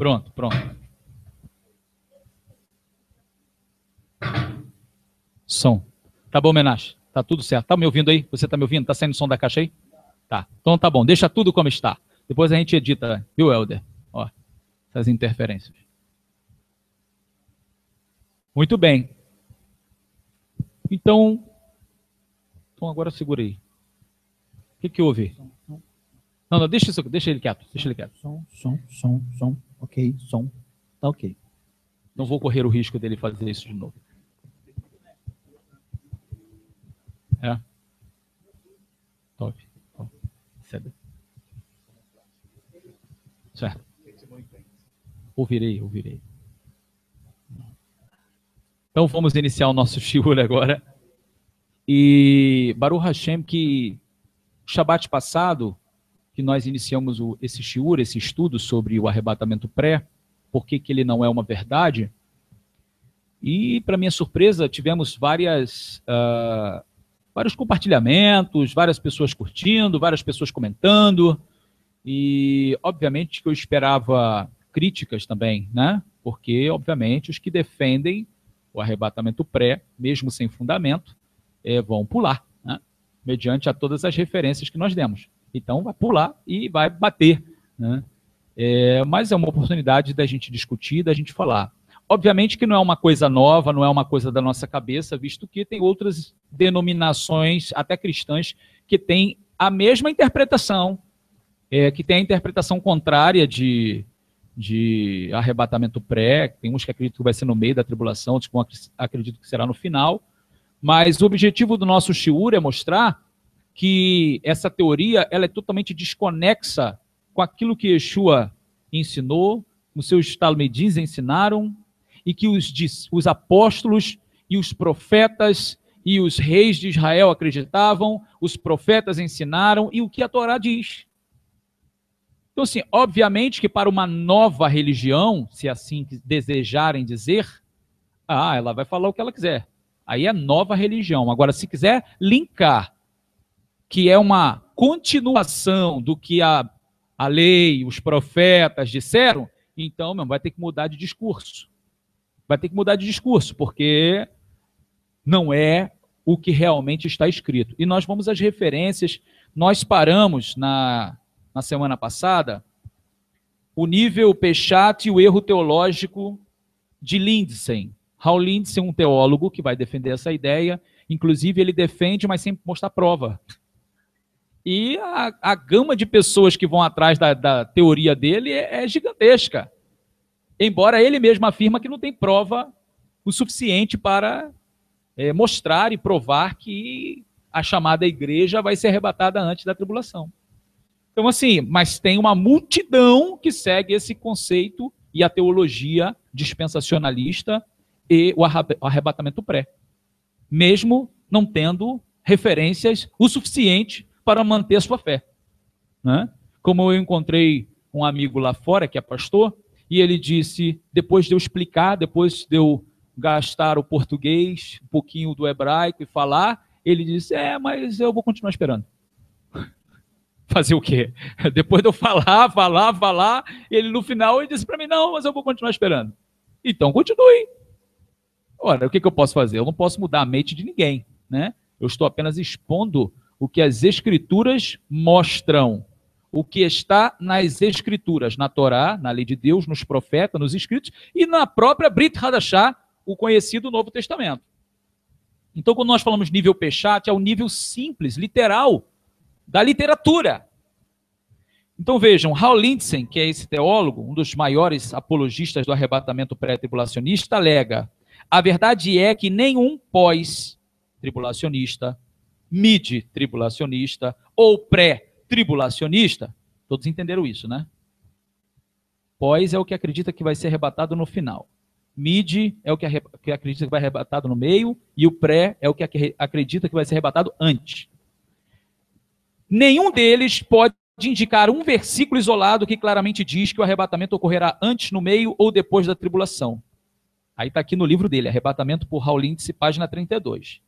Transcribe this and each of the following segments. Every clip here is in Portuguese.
Pronto, pronto. Som. Tá bom, Menache? Tá tudo certo. Tá me ouvindo aí? Você tá me ouvindo? Tá saindo som da caixa aí? Tá. Então tá bom. Deixa tudo como está. Depois a gente edita, viu, Helder? Ó, essas interferências. Muito bem. Então agora segura aí. O que houve? Não, deixa ele quieto. Deixa ele quieto. Som. Ok, som. Tá ok. Não vou correr o risco dele fazer isso de novo. É. Top. Certo. Ouvirei. Então vamos iniciar o nosso shiur agora. E Baruch Hashem, que Shabat passado, que nós iniciamos esse shiur, esse estudo sobre o arrebatamento pré, por que ele não é uma verdade. E, para minha surpresa, tivemos vários compartilhamentos, várias pessoas curtindo, várias pessoas comentando. E, obviamente, que eu esperava críticas também, né? Porque, obviamente, os que defendem o arrebatamento pré, mesmo sem fundamento, vão pular, né? Mediante a todas as referências que nós demos. Então, vai pular e vai bater, né? Mas é uma oportunidade da gente discutir, da gente falar. Obviamente que não é uma coisa nova, não é uma coisa da nossa cabeça, visto que tem outras denominações, até cristãs, que têm a mesma interpretação, que tem a interpretação contrária de arrebatamento pré. Tem uns que acreditam que vai ser no meio da tribulação, outros que acreditam que será no final. Mas o objetivo do nosso shiur é mostrar que essa teoria ela é totalmente desconexa com aquilo que Yeshua ensinou, os seus talmidim ensinaram, e que os apóstolos e os profetas e os reis de Israel acreditavam, os profetas ensinaram, e o que a Torá diz. Então, assim, obviamente que para uma nova religião, se assim desejarem dizer, ela vai falar o que ela quiser. Aí é nova religião. Agora, se quiser linkar, que é uma continuação do que a lei, os profetas disseram, então, vai ter que mudar de discurso. Vai ter que mudar de discurso, porque não é o que realmente está escrito. E nós vamos às referências. Nós paramos na semana passada o nível Peshat e o erro teológico de Lindsey. Raul Lindsey, um teólogo que vai defender essa ideia, inclusive ele defende, mas sem mostrar prova. E a gama de pessoas que vão atrás da teoria dele é gigantesca. Embora ele mesmo afirma que não tem prova o suficiente para mostrar e provar que a chamada igreja vai ser arrebatada antes da tribulação. Então, assim, mas tem uma multidão que segue esse conceito e a teologia dispensacionalista e o arrebatamento pré, mesmo não tendo referências o suficiente para manter a sua fé, né? Como eu encontrei um amigo lá fora, que é pastor, e ele disse, depois de eu explicar, depois de eu gastar o português, um pouquinho do hebraico e falar, ele disse, mas eu vou continuar esperando. Fazer o quê? Depois de eu falar, ele no final ele disse para mim, não, mas eu vou continuar esperando. Então, continue. Ora, o que eu posso fazer? Eu não posso mudar a mente de ninguém, né? Eu estou apenas expondo o que as Escrituras mostram, o que está nas Escrituras, na Torá, na lei de Deus, nos profetas, nos escritos, e na própria Brit Hadashah, o conhecido Novo Testamento. Então, quando nós falamos nível Peshat, é o nível simples, literal, da literatura. Então, vejam, Raul Lindsey, que é esse teólogo, um dos maiores apologistas do arrebatamento pré-tribulacionista, alega, a verdade é que nenhum pós-tribulacionista, mid-tribulacionista ou pré-tribulacionista, todos entenderam isso, né? Pós é o que acredita que vai ser arrebatado no final. Mid é o que acredita que vai ser arrebatado no meio, e o pré é o que acredita que vai ser arrebatado antes. Nenhum deles pode indicar um versículo isolado que claramente diz que o arrebatamento ocorrerá antes, no meio ou depois da tribulação. Aí está aqui no livro dele, Arrebatamento por Raul Lindsey, página 32.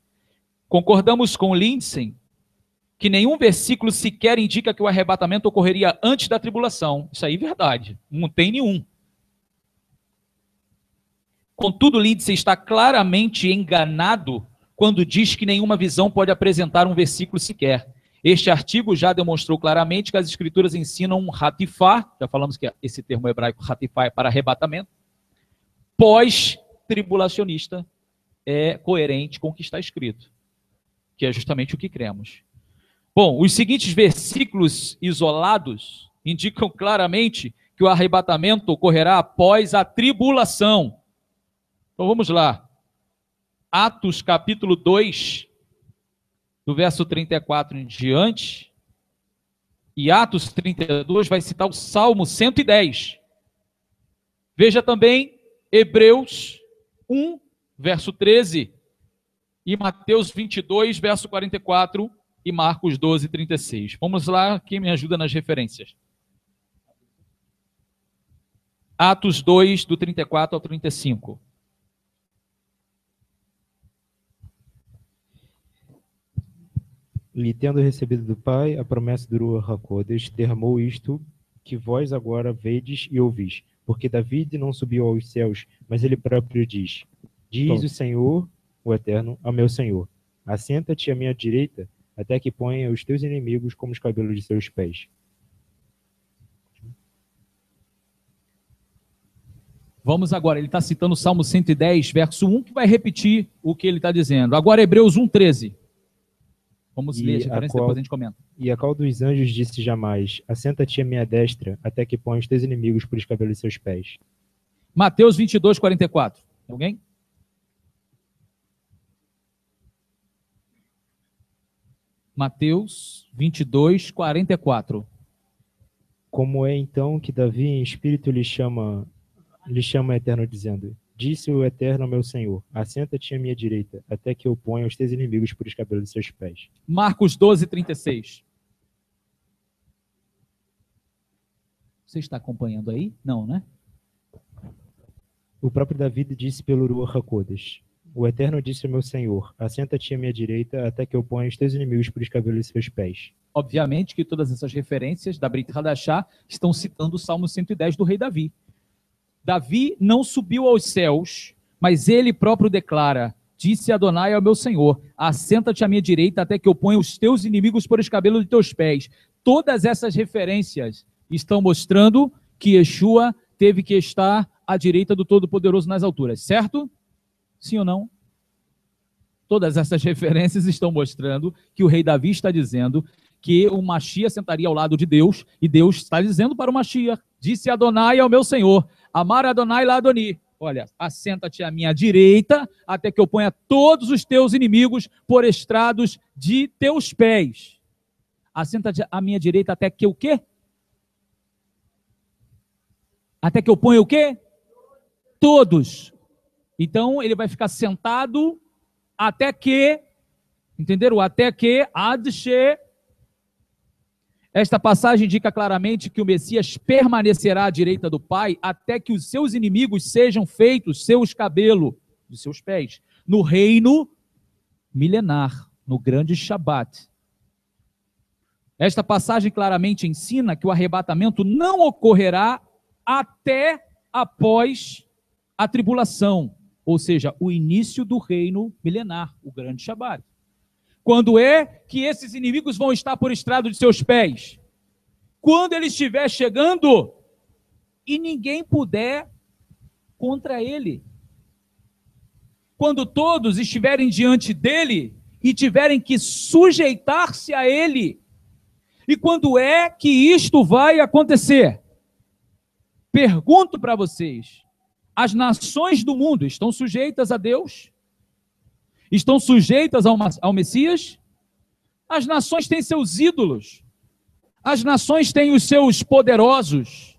Concordamos com Lindsey que nenhum versículo sequer indica que o arrebatamento ocorreria antes da tribulação. Isso aí é verdade, não tem nenhum. Contudo, Lindsay está claramente enganado quando diz que nenhuma visão pode apresentar um versículo sequer. Este artigo já demonstrou claramente que as escrituras ensinam um ratifá, já falamos que esse termo hebraico ratifá é para arrebatamento, pós-tribulacionista, é coerente com o que está escrito, que é justamente o que cremos. Bom, os seguintes versículos isolados indicam claramente que o arrebatamento ocorrerá após a tribulação. Então vamos lá. Atos capítulo 2, do verso 34 em diante, e Atos 32 vai citar o Salmo 110. Veja também Hebreus 1, verso 13, e Mateus 22, verso 44, e Marcos 12, 36. Vamos lá, quem me ajuda nas referências? Atos 2, do 34 ao 35. E tendo recebido do Pai a promessa do Ruach HaKodesh, derramou isto que vós agora vedes e ouvis. Porque David não subiu aos céus, mas ele próprio diz: Diz o Senhor, o Eterno, ao meu Senhor: Assenta-te à minha direita, até que ponha os teus inimigos como os cabelos de seus pés. Vamos agora, ele está citando o Salmo 110, verso 1, que vai repetir o que ele está dizendo. Agora Hebreus 1, 13. Vamos ler as referências, depois a gente comenta. E a qual dos anjos disse jamais: Assenta-te à minha destra, até que ponha os teus inimigos por os cabelos de seus pés. Mateus 22, 44. Alguém? Mateus 22, 44. Como é então que Davi em espírito lhe chama Eterno, dizendo: Disse o Eterno ao meu Senhor: Assenta-te à minha direita, até que eu ponha os teus inimigos por os cabelos de seus pés. Marcos 12, 36. Você está acompanhando aí? Não, né? O próprio Davi disse pelo Ruach HaKodesh: O Eterno disse ao meu Senhor: Assenta-te à minha direita, até que eu ponha os teus inimigos por os cabelos de seus pés. Obviamente que todas essas referências da Brit Hadashah estão citando o Salmo 110 do rei Davi. Davi não subiu aos céus, mas ele próprio declara: Disse Adonai ao meu Senhor: Assenta-te à minha direita, até que eu ponha os teus inimigos por os cabelos de teus pés. Todas essas referências estão mostrando que Yeshua teve que estar à direita do Todo-Poderoso nas alturas, certo? Sim ou não? Todas essas referências estão mostrando que o rei Davi está dizendo que o Mashiach sentaria ao lado de Deus, e Deus está dizendo para o Mashiach: Disse Adonai ao meu Senhor: Amar Adonai lá Adoni. Olha, assenta-te à minha direita, até que eu ponha todos os teus inimigos por estrados de teus pés. Assenta-te à minha direita até que o quê? Até que eu ponha o quê? Todos. Então, ele vai ficar sentado até que, entenderam? Até que, Adche. Esta passagem indica claramente que o Messias permanecerá à direita do Pai até que os seus inimigos sejam feitos seus cabelos de seus pés, no reino milenar, no grande Shabat. Esta passagem claramente ensina que o arrebatamento não ocorrerá até após a tribulação, ou seja, o início do reino milenar, o grande Shabat. Quando é que esses inimigos vão estar por estrado de seus pés? Quando ele estiver chegando e ninguém puder contra ele. Quando todos estiverem diante dele e tiverem que sujeitar-se a ele. E quando é que isto vai acontecer? Pergunto para vocês: as nações do mundo estão sujeitas a Deus? Estão sujeitas ao Messias? As nações têm seus ídolos. As nações têm os seus poderosos.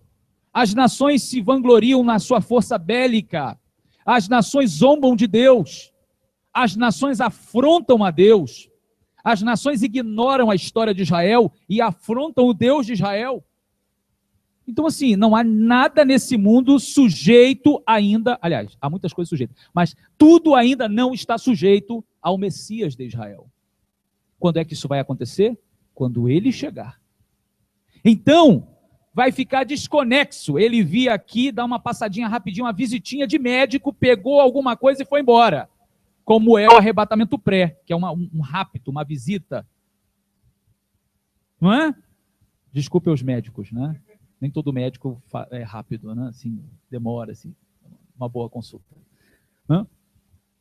As nações se vangloriam na sua força bélica. As nações zombam de Deus. As nações afrontam a Deus. As nações ignoram a história de Israel e afrontam o Deus de Israel. Então, assim, não há nada nesse mundo sujeito ainda, aliás, há muitas coisas sujeitas, mas tudo ainda não está sujeito ao Messias de Israel. Quando é que isso vai acontecer? Quando ele chegar. Então, vai ficar desconexo. Ele via aqui, dá uma passadinha rapidinho, uma visitinha de médico, pegou alguma coisa e foi embora. Como é o arrebatamento pré, que é um rapto, uma visita. Não é? Desculpe os médicos, né? Nem todo médico é rápido, né? Assim, demora, assim, uma boa consulta. Né?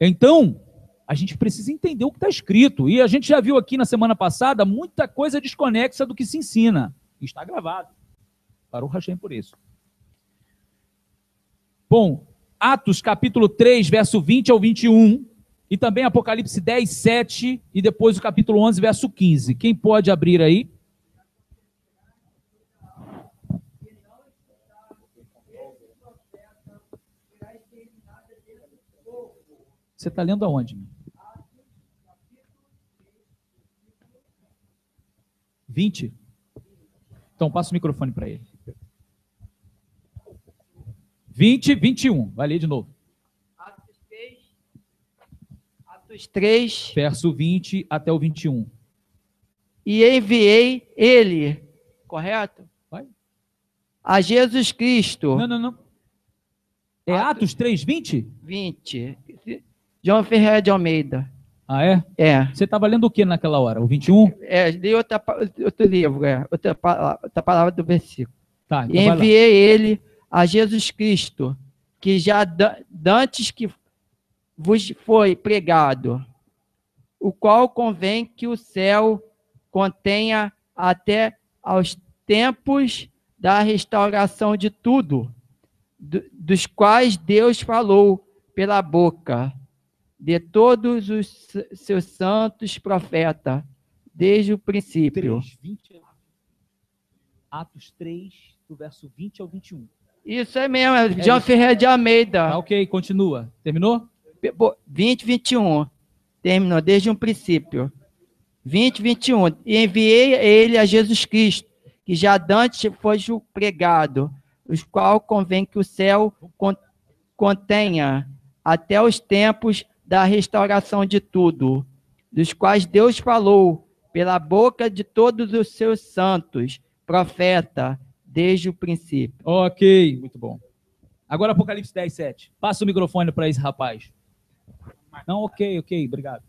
Então, a gente precisa entender o que está escrito. E a gente já viu aqui na semana passada muita coisa desconexa do que se ensina. Está gravado. Parou o Hashem por isso. Bom, Atos capítulo 3, verso 20 ao 21, e também Apocalipse 10, 7, e depois o capítulo 11, verso 15. Quem pode abrir aí? Você está lendo aonde? 20? Então passa o microfone para ele. 20, 21. Vai ler de novo. Atos 3. Verso 20 até o 21. E enviei ele, correto? Vai. A Jesus Cristo. Não. É Atos 3, 20? 20. João Ferreira de Almeida. Ah, é? É. Você estava lendo o que naquela hora? O 21? Li outro livro, outra palavra do versículo. Tá, então e enviei ele a Jesus Cristo, que já dantes que vos foi pregado, o qual convém que o céu contenha até aos tempos da restauração de tudo, dos quais Deus falou pela boca de todos os seus santos profetas, desde o princípio. 3, 20, Atos 3, do verso 20 ao 21. Isso é mesmo, João Ferreira de Almeida. Tá, ok, continua. Terminou? 20, 21. Terminou, desde um princípio. 20, 21. E enviei ele a Jesus Cristo, que já dantes foi pregado, os qual convém que o céu contenha até os tempos da restauração de tudo, dos quais Deus falou pela boca de todos os seus santos, profeta, desde o princípio. Ok, muito bom. Agora Apocalipse 10, 7. Passa o microfone para esse rapaz. Não, ok, obrigado.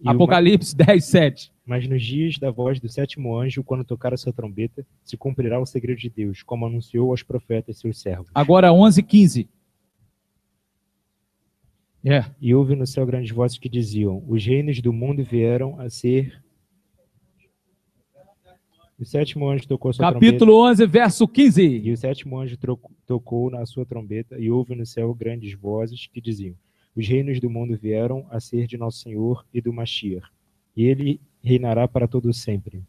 Apocalipse 10, 7. Mas nos dias da voz do sétimo anjo, quando tocar a sua trombeta, se cumprirá o segredo de Deus, como anunciou aos profetas seus servos. Agora 11, 15. E houve no céu grandes vozes que diziam: os reinos do mundo vieram a ser... O sétimo anjo tocou a sua Capítulo trombeta, 11, verso 15. e o sétimo anjo tocou na sua trombeta, e houve no céu grandes vozes que diziam: os reinos do mundo vieram a ser de nosso Senhor e do Mashiach, e ele reinará para todo sempre.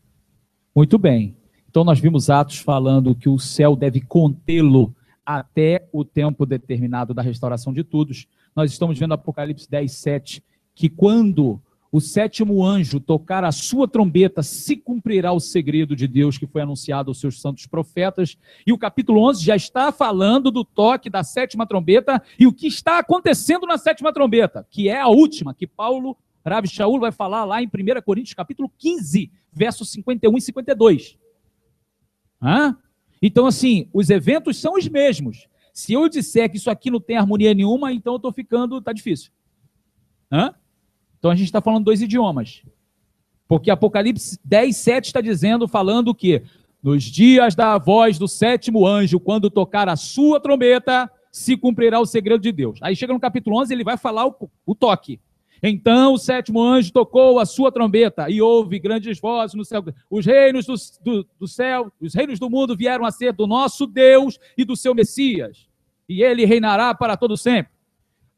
Muito bem. Então nós vimos Atos falando que o céu deve contê-lo até o tempo determinado da restauração de todos. Nós estamos vendo Apocalipse 10, 7, que quando o sétimo anjo tocar a sua trombeta, se cumprirá o segredo de Deus que foi anunciado aos seus santos profetas. E o capítulo 11 já está falando do toque da sétima trombeta e o que está acontecendo na sétima trombeta, que é a última, que Paulo, Rav Shaul, vai falar lá em 1 Coríntios, capítulo 15, versos 51 e 52. Então, assim, os eventos são os mesmos. Se eu disser que isso aqui não tem harmonia nenhuma, então eu estou ficando, tá difícil. Então a gente está falando dois idiomas. Porque Apocalipse 10, 7 está dizendo, falando que nos dias da voz do sétimo anjo, quando tocar a sua trombeta, se cumprirá o segredo de Deus. Aí chega no capítulo 11, ele vai falar o toque. Então o sétimo anjo tocou a sua trombeta e houve grandes vozes no céu. Os reinos do céu, os reinos do mundo vieram a ser do nosso Deus e do seu Messias. E ele reinará para todo sempre.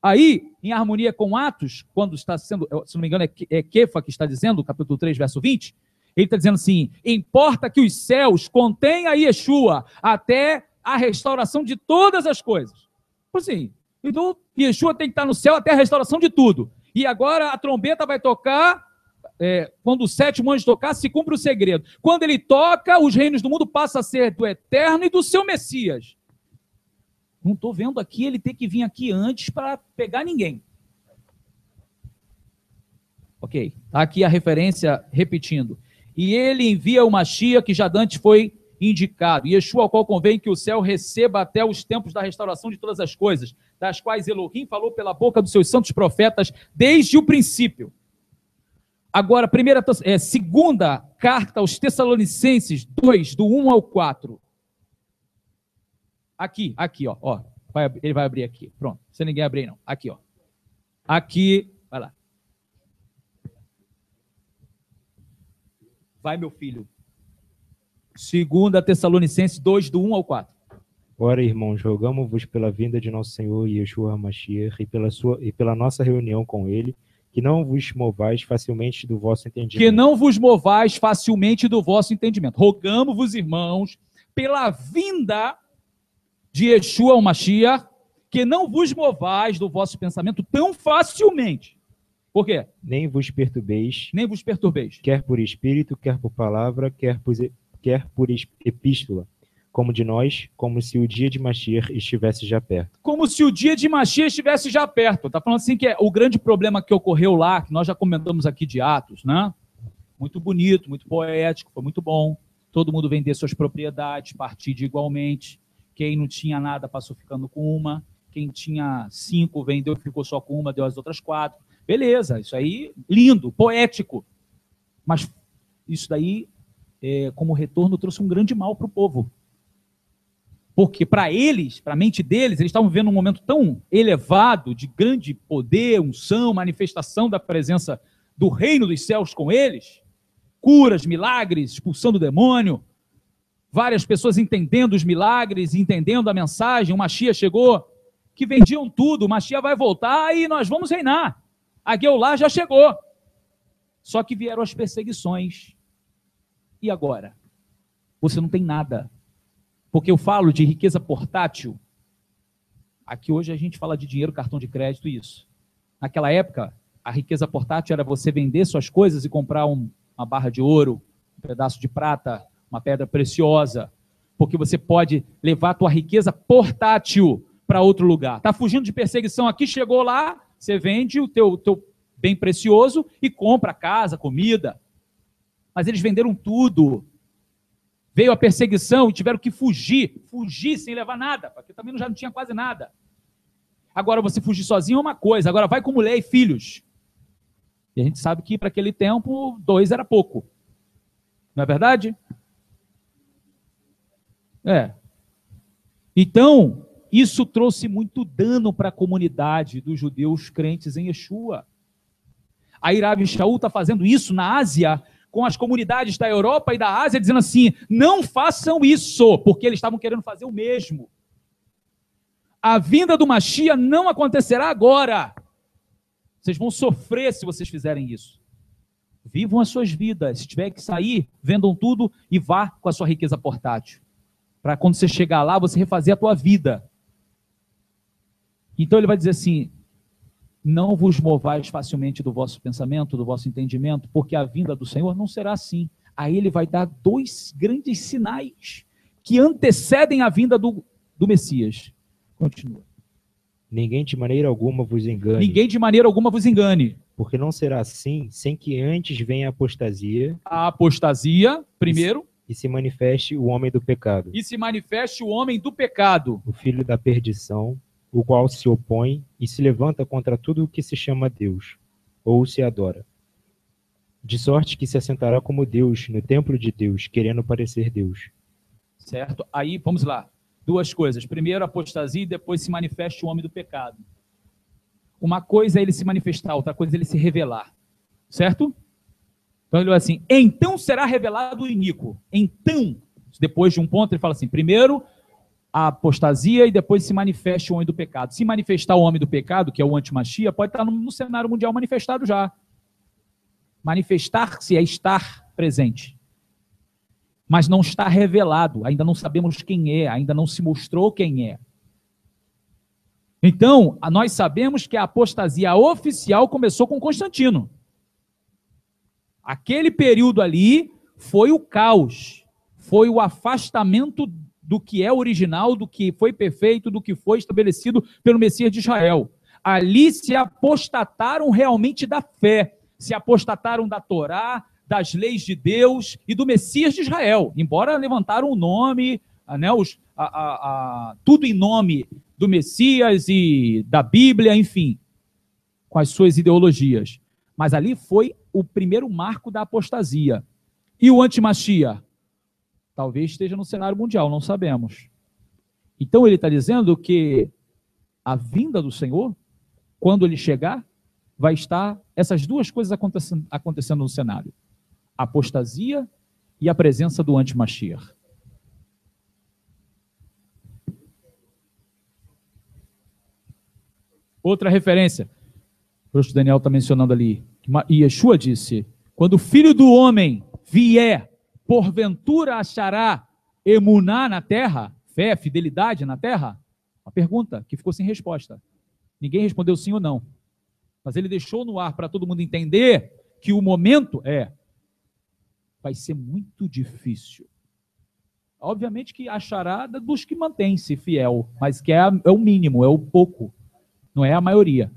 Aí, em harmonia com Atos, quando está sendo, se não me engano, é Kefa que está dizendo, capítulo 3, verso 20, ele está dizendo assim: importa que os céus contenham a Yeshua até a restauração de todas as coisas. Assim, então, Yeshua tem que estar no céu até a restauração de tudo. E agora a trombeta vai tocar, quando o sétimo anjo tocar, se cumpre o segredo. Quando ele toca, os reinos do mundo passam a ser do eterno e do seu Messias. Não estou vendo aqui ele ter que vir aqui antes para pegar ninguém. Ok, está aqui a referência repetindo. E ele envia o Mashiach, que já dantes foi indicado. Yeshua, ao qual convém que o céu receba até os tempos da restauração de todas as coisas, das quais Elohim falou pela boca dos seus santos profetas desde o princípio. Agora, segunda carta aos Tessalonicenses 2, do 1 ao 4. Aqui, ó. Ele vai abrir aqui. Pronto, sem ninguém abrir, não. Aqui, ó. Aqui, vai lá. Vai, meu filho. Segunda Tessalonicenses 2, do 1 ao 4. Ora, irmãos, rogamo-vos pela vinda de nosso Senhor Yeshua HaMashiach e pela nossa reunião com ele, que não vos movais facilmente do vosso entendimento. Que não vos movais facilmente do vosso entendimento. Rogamo-vos, irmãos, pela vinda de Yeshua HaMashiach, que não vos movais do vosso pensamento tão facilmente. Por quê? Nem vos perturbeis, quer por espírito, quer por palavra, quer por epístola, como de nós, como se o dia de Mashiach estivesse já perto. Como se o dia de Mashiach estivesse já perto. Está falando assim que o grande problema que ocorreu lá, que nós já comentamos aqui de Atos, né? Muito bonito, muito poético, foi muito bom. Todo mundo vender suas propriedades, partir igualmente. Quem não tinha nada passou ficando com uma. Quem tinha 5 vendeu, ficou só com uma, deu as outras 4. Beleza, isso aí, lindo, poético. Mas isso daí, como retorno, trouxe um grande mal para o povo. Porque para eles, para a mente deles, eles estavam vivendo um momento tão elevado, de grande poder, unção, manifestação da presença do reino dos céus com eles, curas, milagres, expulsando o demônio, várias pessoas entendendo os milagres, entendendo a mensagem, o Mashiach chegou, que vendiam tudo, o Mashiach vai voltar e nós vamos reinar. A Geulah já chegou. Só que vieram as perseguições. E agora? Você não tem nada. Porque eu falo de riqueza portátil. Aqui hoje a gente fala de dinheiro, cartão de crédito e isso. Naquela época, a riqueza portátil era você vender suas coisas e comprar uma barra de ouro, um pedaço de prata, uma pedra preciosa. Porque você pode levar a tua riqueza portátil para outro lugar. Está fugindo de perseguição aqui, chegou lá, você vende o teu bem precioso e compra casa, comida. Mas eles venderam tudo. Veio a perseguição e tiveram que fugir sem levar nada, porque também já não tinha quase nada. Agora você fugir sozinho é uma coisa, agora vai com mulher e filhos. E a gente sabe que para aquele tempo 2 era pouco. Não é verdade? Então, isso trouxe muito dano para a comunidade dos judeus crentes em Yeshua. A Rav Shaul está fazendo isso na Ásia, com as comunidades da Europa e da Ásia, dizendo assim, não façam isso, porque eles estavam querendo fazer o mesmo. A vinda do Mashiach não acontecerá agora. Vocês vão sofrer se vocês fizerem isso. Vivam as suas vidas. Se tiver que sair, vendam tudo e vá com a sua riqueza portátil. Para quando você chegar lá, você refazer a tua vida. Então ele vai dizer assim, não vos movais facilmente do vosso pensamento, do vosso entendimento, porque a vinda do Senhor não será assim. Aí ele vai dar 2 grandes sinais que antecedem a vinda do Messias. Continua. Ninguém de maneira alguma vos engane. Ninguém de maneira alguma vos engane. Porque não será assim, sem que antes venha a apostasia. A apostasia, primeiro. E se manifeste o homem do pecado. E se manifeste o homem do pecado. O filho da perdição, o qual se opõe e se levanta contra tudo o que se chama Deus, ou se adora. De sorte que se assentará como Deus no templo de Deus, querendo parecer Deus. Certo? Aí, vamos lá. 2 coisas. Primeiro, apostasia e depois se manifeste o homem do pecado. Uma coisa é ele se manifestar, outra coisa é ele se revelar. Certo? Então ele vai assim, então será revelado o iníquo. Então, depois de um ponto, ele fala assim, primeiro a apostasia e depois se manifeste o homem do pecado. Se manifestar o homem do pecado, que é o anti-Mashiach, pode estar no cenário mundial manifestado já. Manifestar-se é estar presente. Mas não está revelado, ainda não sabemos quem é, ainda não se mostrou quem é. Então, nós sabemos que a apostasia oficial começou com Constantino. Aquele período ali foi o caos, foi o afastamento do que é original, do que foi perfeito, do que foi estabelecido pelo Messias de Israel. Ali se apostataram realmente da fé, se apostataram da Torá, das leis de Deus e do Messias de Israel, embora levantaram o nome, né, tudo em nome do Messias e da Bíblia, enfim, com as suas ideologias. Mas ali foi o primeiro marco da apostasia. E o antimachia? Talvez esteja no cenário mundial, não sabemos. Então ele está dizendo que a vinda do Senhor, quando ele chegar, vai estar essas duas coisas acontecendo no cenário. A apostasia e a presença do antimachia. Outra referência, o pastor Daniel está mencionando ali, e Yeshua disse, quando o Filho do Homem vier, porventura achará emuná na terra, fé, fidelidade na terra? Uma pergunta que ficou sem resposta. Ninguém respondeu sim ou não. Mas ele deixou no ar para todo mundo entender que o momento vai ser muito difícil. Obviamente que achará dos que mantém-se fiel, mas que é o mínimo, é o pouco, não é a maioria.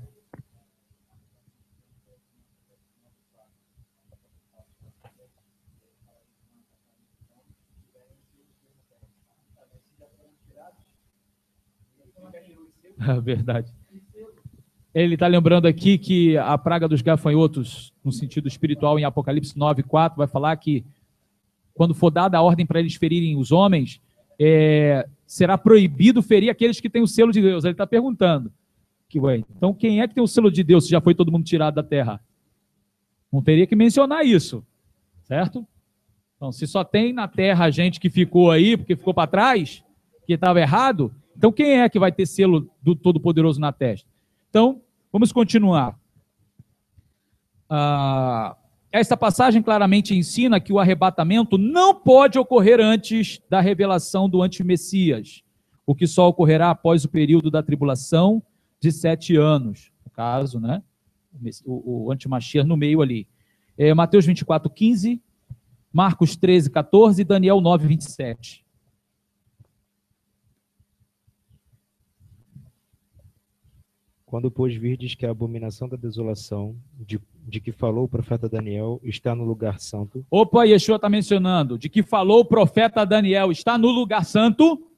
É verdade. Ele está lembrando aqui que a praga dos gafanhotos, no sentido espiritual, em Apocalipse 9:4, vai falar que quando for dada a ordem para eles ferirem os homens, será proibido ferir aqueles que têm o selo de Deus. Ele está perguntando. Então, quem é que tem o selo de Deus se já foi todo mundo tirado da terra? Não teria que mencionar isso, certo? Então, se só tem na terra gente que ficou aí, porque ficou para trás, que estava errado, então quem é que vai ter selo do Todo-Poderoso na testa? Então, vamos continuar. Esta passagem claramente ensina que o arrebatamento não pode ocorrer antes da revelação do antimessias, o que só ocorrerá após o período da tribulação de 7 anos. No caso, né? O antimachias no meio ali. Mateus 24:15, Marcos 13:14 e Daniel 9:27. Quando, pois, virdes que a abominação da desolação, de que falou o profeta Daniel, está no lugar santo. Opa, Yeshua está mencionando, de que falou o profeta Daniel, está no lugar santo.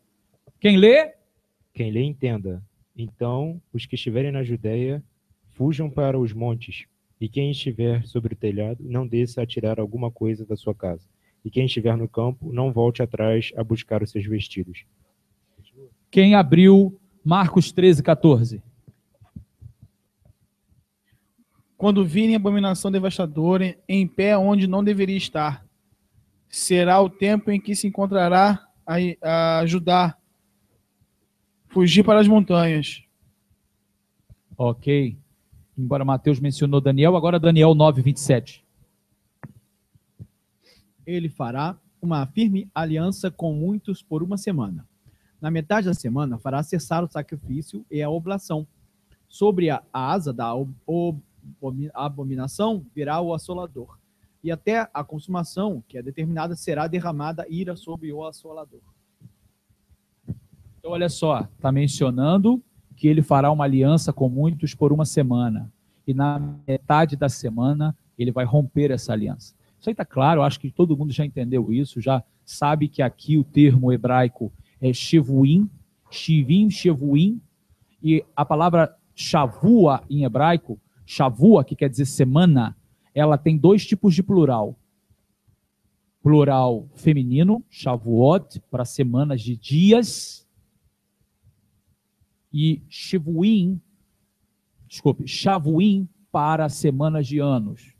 Quem lê? Quem lê, entenda. Então, os que estiverem na Judéia, fujam para os montes, e quem estiver sobre o telhado, não desça a tirar alguma coisa da sua casa. E quem estiver no campo, não volte atrás a buscar os seus vestidos. Quem abriu Marcos 13:14? Quando virem abominação devastadora em pé onde não deveria estar, será o tempo em que se encontrará a Judá fugir para as montanhas. Ok. Embora Mateus mencionou Daniel, agora Daniel 9:27. Ele fará uma firme aliança com muitos por uma semana. Na metade da semana fará cessar o sacrifício e a oblação. Sobre a asa da abominação virá o assolador. E até a consumação, que é determinada, será derramada ira sobre o assolador. Então, olha só, está mencionando que ele fará uma aliança com muitos por uma semana. E na metade da semana, ele vai romper essa aliança. Isso aí está claro, eu acho que todo mundo já entendeu isso, já sabe que aqui o termo hebraico é shevuim, shivim, shevuim, e a palavra shavua em hebraico, shavua, que quer dizer semana, ela tem 2 tipos de plural. Plural feminino, shavuot, para semanas de dias, e shavuim para semanas de anos.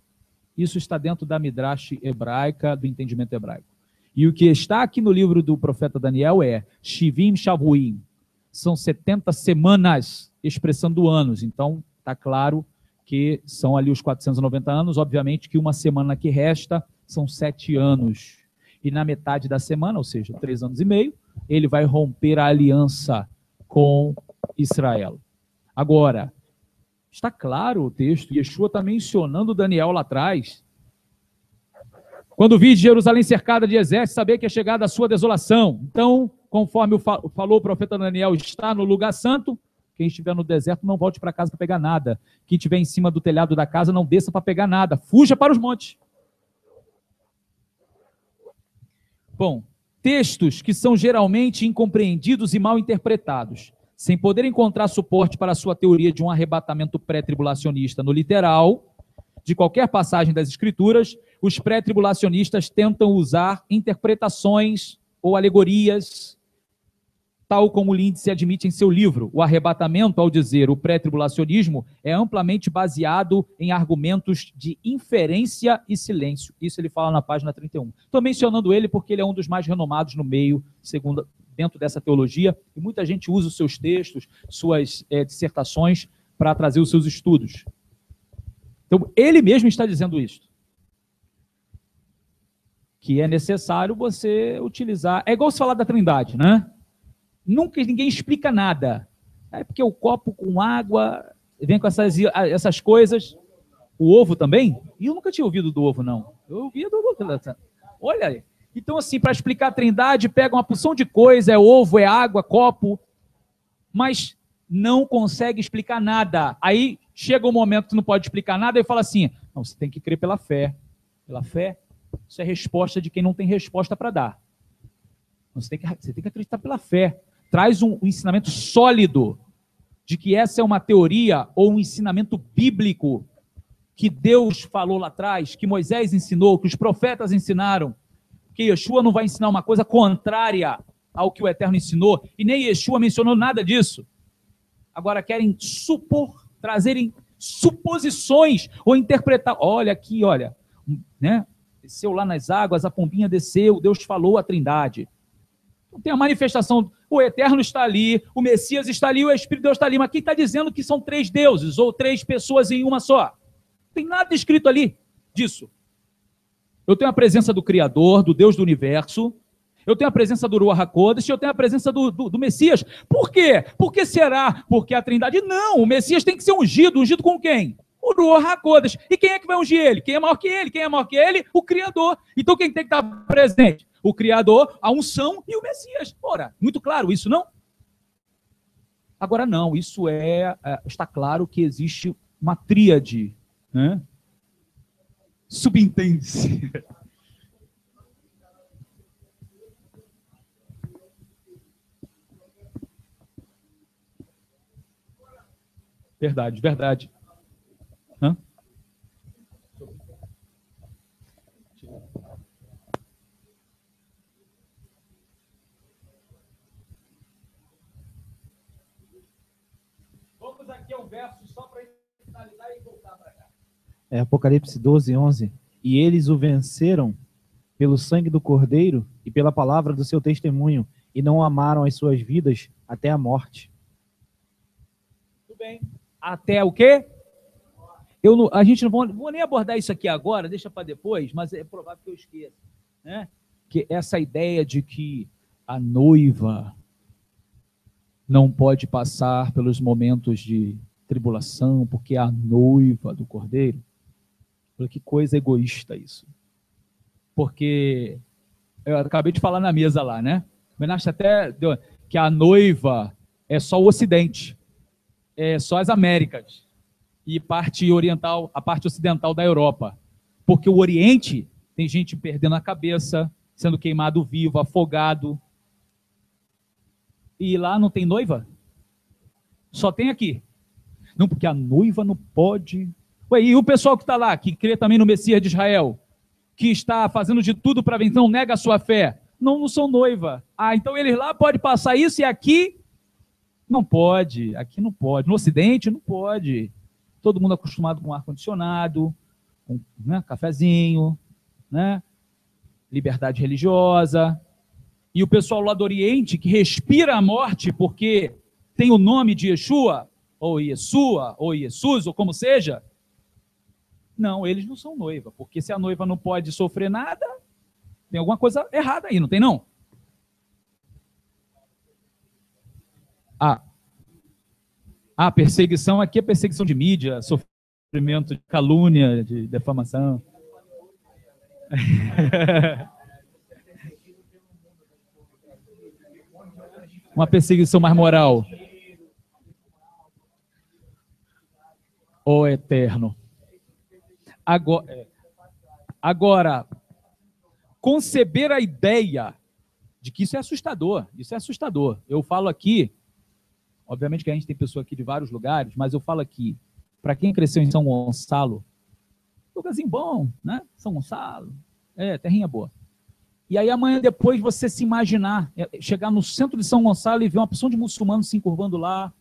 Isso está dentro da Midrash hebraica, do entendimento hebraico. E o que está aqui no livro do profeta Daniel é Shivim Shavuim. São 70 semanas, expressando anos. Então, está claro que são ali os 490 anos. Obviamente que uma semana que resta são 7 anos. E na metade da semana, ou seja, 3 anos e meio, ele vai romper a aliança com Israel. Agora, está claro o texto, Yeshua está mencionando Daniel lá atrás. Quando vi Jerusalém cercada de exércitos, saber que é chegada a sua desolação. Então, conforme falou o profeta Daniel, está no lugar santo. Quem estiver no deserto, não volte para casa para pegar nada. Quem estiver em cima do telhado da casa, não desça para pegar nada. Fuja para os montes. Bom, textos que são geralmente incompreendidos e mal interpretados. Sem poder encontrar suporte para a sua teoria de um arrebatamento pré-tribulacionista no literal de qualquer passagem das Escrituras, os pré-tribulacionistas tentam usar interpretações ou alegorias, tal como Lindsay admite em seu livro. O arrebatamento, ao dizer o pré-tribulacionismo, é amplamente baseado em argumentos de inferência e silêncio. Isso ele fala na página 31. Estou mencionando ele porque ele é um dos mais renomados no meio, dentro dessa teologia, e muita gente usa os seus textos, suas dissertações, para trazer os seus estudos. Então, ele mesmo está dizendo isso. Que é necessário você utilizar... É igual você falar da Trindade, né? Nunca ninguém explica nada. É porque o copo com água vem com essas coisas. O ovo também? E eu nunca tinha ouvido do ovo, não. Eu ouvi do ovo. Olha aí. Então, assim, para explicar a Trindade, pega uma porção de coisa, é ovo, é água, copo, mas não consegue explicar nada. Aí chega um momento que não pode explicar nada e fala assim, não, você tem que crer pela fé. Pela fé, isso é resposta de quem não tem resposta para dar. Você tem que acreditar pela fé. Traz um ensinamento sólido de que essa é uma teoria ou um ensinamento bíblico que Deus falou lá atrás, que Moisés ensinou, que os profetas ensinaram, que Yeshua não vai ensinar uma coisa contrária ao que o Eterno ensinou, e nem Yeshua mencionou nada disso. Agora querem trazerem suposições ou interpretar. Olha aqui, olha, né? Desceu lá nas águas, a pombinha desceu, Deus falou a Trindade. Então, tem a manifestação, o Eterno está ali, o Messias está ali, o Espírito de Deus está ali, mas quem está dizendo que são 3 deuses ou 3 pessoas em uma só? Não tem nada escrito ali disso. Eu tenho a presença do Criador, do Deus do Universo, eu tenho a presença do Ruach HaKodesh, eu tenho a presença do Messias. Por quê? Por que será? Porque a Trindade? Não, o Messias tem que ser ungido. Ungido com quem? O Ruach HaKodesh. E quem é que vai ungir ele? Quem é maior que ele? Quem é maior que ele? O Criador. Então quem tem que estar presente? O Criador, a unção e o Messias. Ora, muito claro isso, não? Agora não, isso está claro que existe uma tríade, né? Subentende-se. Verdade, verdade. Hã? Vamos aqui ao verso só para finalizar e voltar para cá. Apocalipse 12, 11. E eles o venceram pelo sangue do Cordeiro e pela palavra do seu testemunho, e não amaram as suas vidas até a morte. Tudo bem. Até o quê? A gente não vou nem abordar isso aqui agora, deixa para depois, mas é provável que eu esqueça, né? Que essa ideia de que a noiva não pode passar pelos momentos de tribulação, porque é a noiva do Cordeiro. Que coisa egoísta isso. Porque eu acabei de falar na mesa lá, né? O Menashe até deu que a noiva é só o Ocidente, é só as Américas e parte oriental, a parte ocidental da Europa. Porque o Oriente tem gente perdendo a cabeça, sendo queimado vivo, afogado. E lá não tem noiva? Só tem aqui. Não, porque a noiva não pode. Ué, e o pessoal que está lá, que crê também no Messias de Israel, que está fazendo de tudo para vencer, não nega a sua fé. Não são noiva. Ah, então eles lá podem passar isso e aqui não pode. Aqui não pode. No Ocidente não pode. Todo mundo acostumado com ar-condicionado, com, né, cafezinho, né, liberdade religiosa. E o pessoal lá do Oriente que respira a morte porque tem o nome de Yeshua, ou Yeshua, ou Jesus, ou como seja. Não, eles não são noiva, porque se a noiva não pode sofrer nada, tem alguma coisa errada aí, não tem não? Perseguição aqui é perseguição de mídia, sofrimento de calúnia, de defamação. Uma perseguição mais moral. Ó Eterno. Agora, conceber a ideia de que isso é assustador. Isso é assustador. Eu falo aqui, obviamente que a gente tem pessoa aqui de vários lugares, mas eu falo aqui, para quem cresceu em São Gonçalo, lugarzinho bom, né? São Gonçalo, terrinha boa. E aí amanhã depois você se imaginar, chegar no centro de São Gonçalo e ver uma pessoa de muçulmanos se encurvando lá,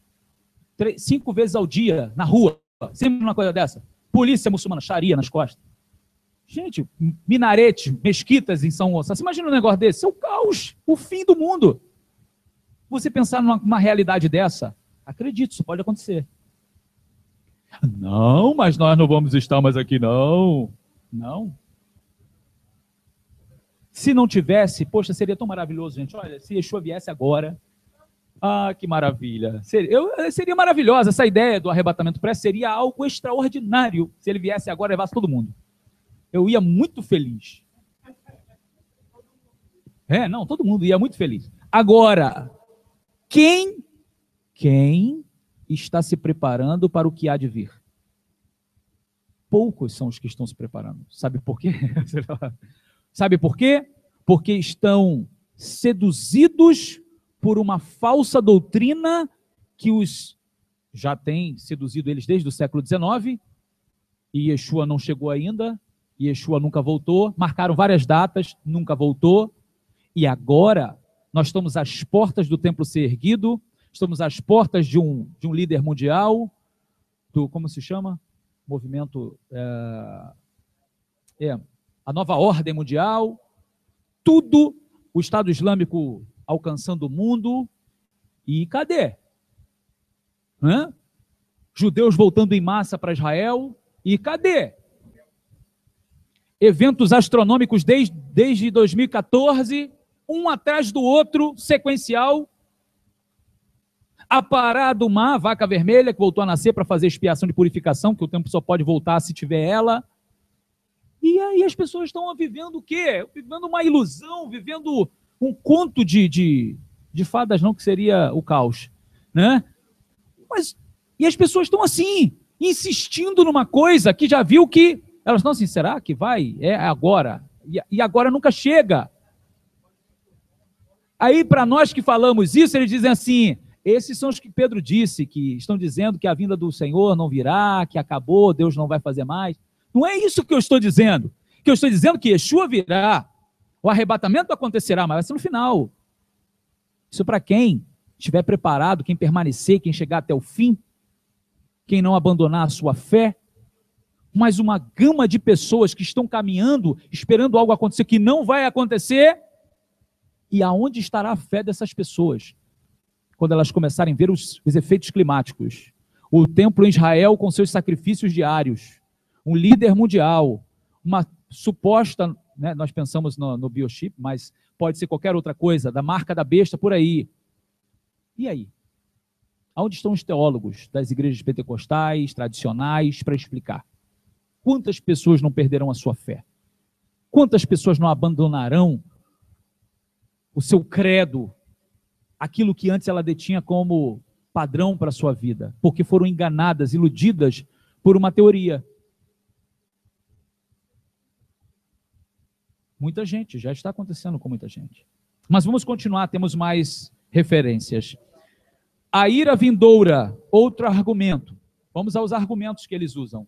5 vezes ao dia, na rua, sempre uma coisa dessa. Polícia muçulmana, Sharia nas costas. Gente, minaretes, mesquitas em São Gonçalo. Você imagina um negócio desse? É o caos, o fim do mundo. Você pensar numa realidade dessa, acredite, isso pode acontecer. Não, mas nós não vamos estar mais aqui, não. Não. Se não tivesse, poxa, seria tão maravilhoso, gente. Olha, se Yeshua viesse agora, que maravilha. Seria maravilhosa essa ideia do arrebatamento pré, seria algo extraordinário se ele viesse agora e levasse todo mundo. Eu ia muito feliz. Não, todo mundo ia muito feliz. Agora, quem está se preparando para o que há de vir? Poucos são os que estão se preparando. Sabe por quê? Sabe por quê? Porque estão seduzidos por uma falsa doutrina que os já tem seduzido eles desde o século XIX, e Yeshua não chegou ainda, e Yeshua nunca voltou, marcaram várias datas, nunca voltou, e agora nós estamos às portas do templo ser erguido, estamos às portas de um líder mundial, como se chama? Movimento, a nova ordem mundial, tudo, o Estado Islâmico alcançando o mundo, e cadê? Judeus voltando em massa para Israel, e cadê? Eventos astronômicos desde 2014, um atrás do outro, sequencial. A parada do mar, vaca vermelha, que voltou a nascer para fazer expiação de purificação, que o tempo só pode voltar se tiver ela. E aí as pessoas estão vivendo o quê? Vivendo uma ilusão, vivendo um conto de fadas, não, que seria o caos, né? E as pessoas estão assim, insistindo numa coisa que já viu que elas não assim, será que vai? É agora. E agora nunca chega. Aí, para nós que falamos isso, eles dizem assim, esses são os que Pedro disse, que estão dizendo que a vinda do Senhor não virá, que acabou, Deus não vai fazer mais. Não é isso que eu estou dizendo. Que eu estou dizendo que Yeshua virá, o arrebatamento acontecerá, mas vai ser no final. Isso para quem estiver preparado, quem permanecer, quem chegar até o fim, quem não abandonar a sua fé, mas uma gama de pessoas que estão caminhando, esperando algo acontecer que não vai acontecer. E aonde estará a fé dessas pessoas? Quando elas começarem a ver os efeitos climáticos. O templo em Israel com seus sacrifícios diários. Um líder mundial. Uma suposta, né, nós pensamos no biochip, mas pode ser qualquer outra coisa, da marca da besta por aí. E aí? Aonde estão os teólogos das igrejas pentecostais, tradicionais, para explicar? Quantas pessoas não perderão a sua fé? Quantas pessoas não abandonarão o seu credo, aquilo que antes ela detinha como padrão para a sua vida, porque foram enganadas, iludidas por uma teoria? Muita gente, já está acontecendo com muita gente. Mas vamos continuar, temos mais referências. A ira vindoura, outro argumento. Vamos aos argumentos que eles usam.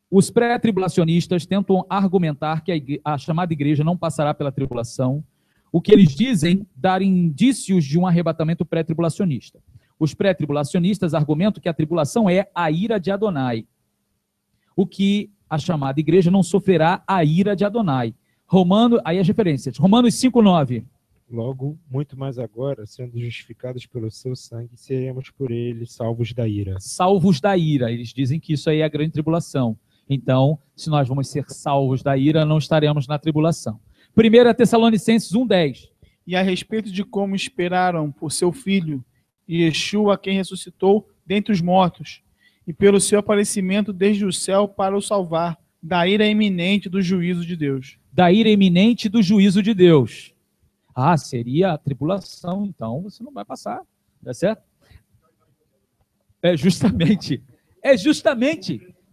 Os pré-tribulacionistas tentam argumentar que a chamada igreja não passará pela tribulação, o que eles dizem dar indícios de um arrebatamento pré-tribulacionista. Os pré-tribulacionistas argumentam que a tribulação é a ira de Adonai, o que a chamada igreja não sofrerá a ira de Adonai. Aí as referências. Romanos 5:9. Logo, muito mais agora, sendo justificados pelo seu sangue, seremos por ele salvos da ira. Salvos da ira. Eles dizem que isso aí é a grande tribulação. Então, se nós vamos ser salvos da ira, não estaremos na tribulação. 1 Tessalonicenses 1:10. E a respeito de como esperaram por seu filho, Yeshua, quem ressuscitou dentre os mortos, e pelo seu aparecimento desde o céu para o salvar da ira iminente do juízo de Deus. Da ira iminente do juízo de Deus. Seria a tribulação, então você não vai passar, tá certo? É justamente.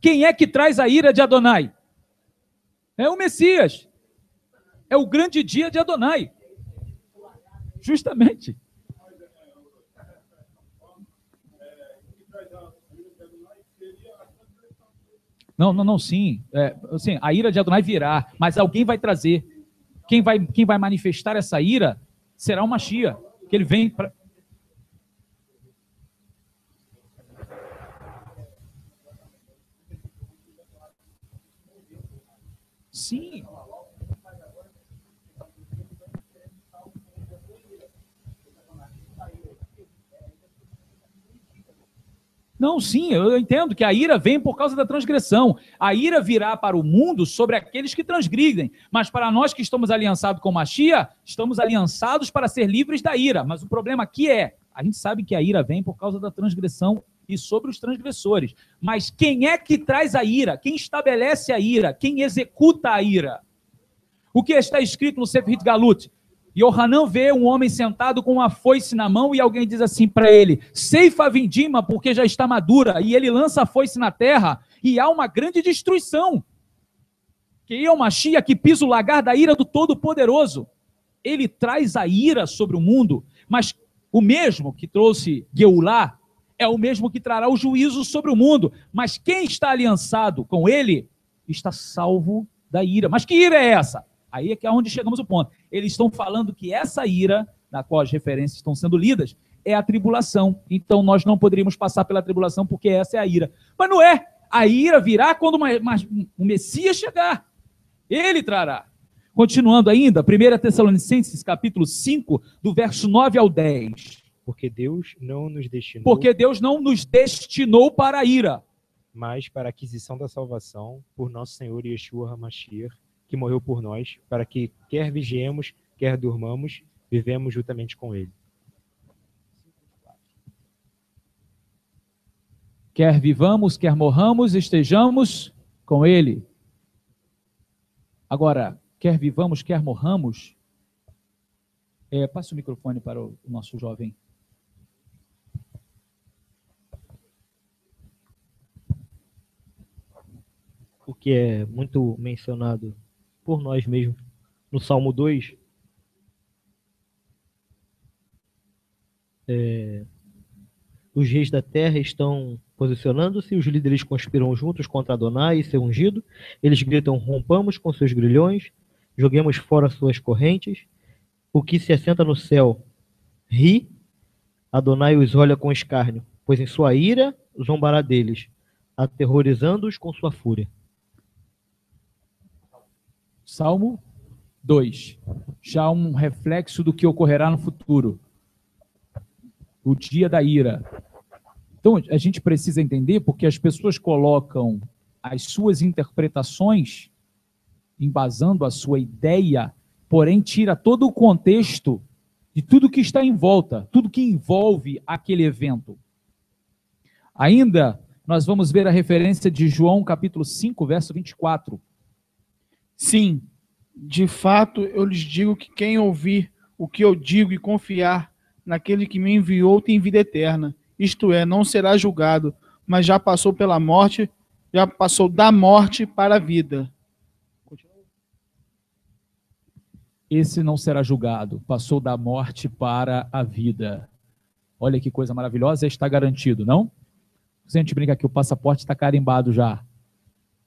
Quem é que traz a ira de Adonai? É o Messias. É o grande dia de Adonai. Justamente. Não, sim. Assim, a ira de Adonai virá, mas alguém vai trazer. Quem vai manifestar essa ira será o Mashiach, que ele vem para... Sim. Não, sim, eu entendo que a ira vem por causa da transgressão. A ira virá para o mundo sobre aqueles que transgridem. Mas para nós que estamos aliançados com Mashiach, estamos aliançados para ser livres da ira. Mas o problema aqui a gente sabe que a ira vem por causa da transgressão e sobre os transgressores. Mas quem é que traz a ira? Quem estabelece a ira? Quem executa a ira? O que está escrito no Sefer Galut? Yohanan vê um homem sentado com uma foice na mão e alguém diz assim para ele, ceifa a vindima porque já está madura, e ele lança a foice na terra e há uma grande destruição. Que é o Mashiach que pisa o lagar da ira do Todo-Poderoso. Ele traz a ira sobre o mundo, mas o mesmo que trouxe Geulá é o mesmo que trará o juízo sobre o mundo. Mas quem está aliançado com ele está salvo da ira. Mas que ira é essa? Aí é que é onde chegamos ao ponto. Eles estão falando que essa ira, na qual as referências estão sendo lidas, é a tribulação. Então nós não poderíamos passar pela tribulação porque essa é a ira. Mas não é. A ira virá quando o Messias chegar. Ele trará. Continuando ainda, 1 Tessalonicenses, capítulo 5, do verso 9 ao 10. Porque Deus não nos destinou... Porque Deus não nos destinou para a ira. Mas para a aquisição da salvação por nosso Senhor Yeshua HaMashiach, que morreu por nós, para que quer vigiemos, quer durmamos, vivemos juntamente com ele. Quer vivamos, quer morramos, estejamos com ele. Agora, quer vivamos, quer morramos, passe o microfone para o nosso jovem. O que é muito mencionado por nós mesmos no Salmo 2, os reis da terra estão posicionando-se, os líderes conspiram juntos contra Adonai e seu ungido, eles gritam, rompamos com seus grilhões, joguemos fora suas correntes, o que se assenta no céu ri, Adonai os olha com escárnio, pois em sua ira zombará deles, aterrorizando-os com sua fúria. Salmo 2. Já um reflexo do que ocorrerá no futuro. O dia da ira. Então, a gente precisa entender porque as pessoas colocam as suas interpretações, embasando a sua ideia, porém tira todo o contexto de tudo que está em volta, tudo que envolve aquele evento. Ainda, nós vamos ver a referência de João, capítulo 5, verso 24. Sim, de fato eu lhes digo que quem ouvir o que eu digo e confiar naquele que me enviou tem vida eterna. Isto é, não será julgado, mas já passou pela morte, já passou da morte para a vida. Esse não será julgado, passou da morte para a vida. Olha que coisa maravilhosa, está garantido, não? Se a gente brinca que o passaporte está carimbado já.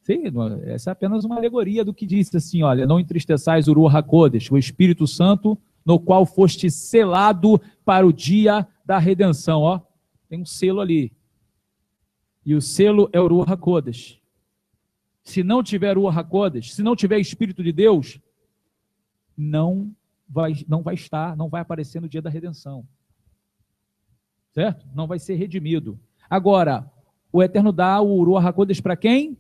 Sim, essa é apenas uma alegoria do que disse assim, olha, não entristeçais o Ruach HaKodesh, o Espírito Santo, no qual foste selado para o dia da redenção, ó. Tem um selo ali. E o selo é o Ruach HaKodesh. Se não tiver Ruach HaKodesh, se não tiver Espírito de Deus, não vai aparecer no dia da redenção. Certo? Não vai ser redimido. Agora, o Eterno dá o Ruach HaKodesh para quem?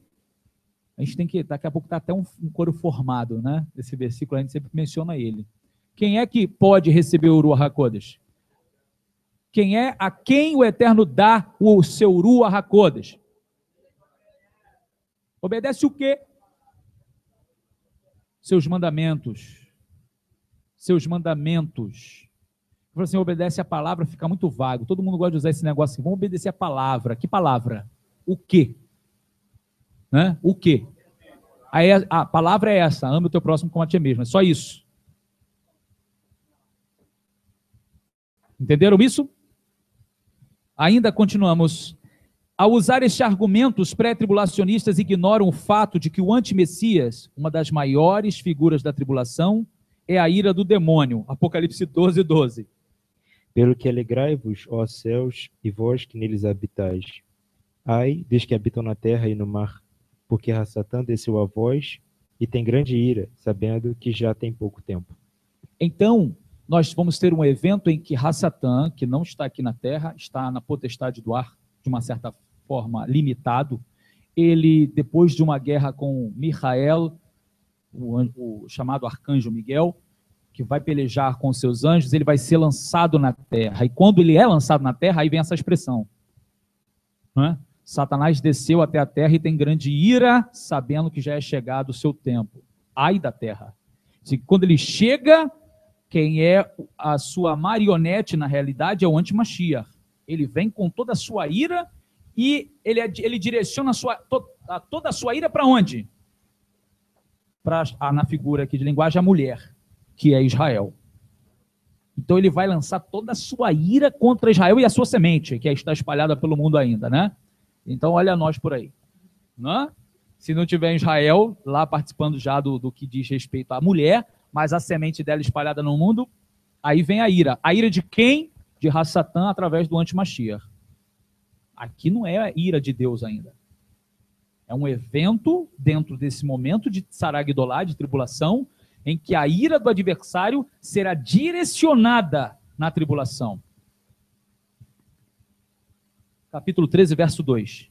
A gente tem que, daqui a pouco está até um coro formado, né? Esse versículo a gente sempre menciona ele. Quem é que pode receber o Ruach HaKodesh? Quem é a quem o Eterno dá o seu Ruach HaKodesh? Obedece o quê? Seus mandamentos. Seus mandamentos. Fala assim, obedece a palavra, fica muito vago. Todo mundo gosta de usar esse negócio assim, vamos obedecer a palavra. Que palavra? O quê? Né? O quê? A palavra é essa, ame o teu próximo como a ti mesmo, é só isso. Entenderam isso? Ainda continuamos. Ao usar este argumento, os pré-tribulacionistas ignoram o fato de que o antimessias, uma das maiores figuras da tribulação, é a ira do demônio. Apocalipse 12, 12. Pelo que alegrai-vos, ó céus, e vós que neles habitais. Ai, dos que habitam na terra e no mar, porque Satã desceu a vós e tem grande ira, sabendo que já tem pouco tempo. Então, nós vamos ter um evento em que Satã, que não está aqui na terra, está na potestade do ar, de uma certa forma limitado. Ele, depois de uma guerra com Micael, o chamado arcanjo Miguel, que vai pelejar com seus anjos, ele vai ser lançado na terra. E quando ele é lançado na terra, aí vem essa expressão, não é? Satanás desceu até a terra e tem grande ira, sabendo que já é chegado o seu tempo. Ai da terra. Quando ele chega, quem é a sua marionete, na realidade, é o anti-Mashiach. Ele vem com toda a sua ira e ele direciona toda a sua ira para onde? Na figura aqui de linguagem, a mulher, que é Israel. Então ele vai lançar toda a sua ira contra Israel e a sua semente, que está espalhada pelo mundo ainda, né? Então olha nós por aí, né? Se não tiver Israel lá participando já do que diz respeito à mulher, mas a semente dela espalhada no mundo, aí vem a ira. A ira de quem? De Satã através do anti-Mashiach. Aqui não é a ira de Deus ainda. É um evento dentro desse momento de Saragdolá, de tribulação, em que a ira do adversário será direcionada na tribulação. Capítulo 13, verso 2.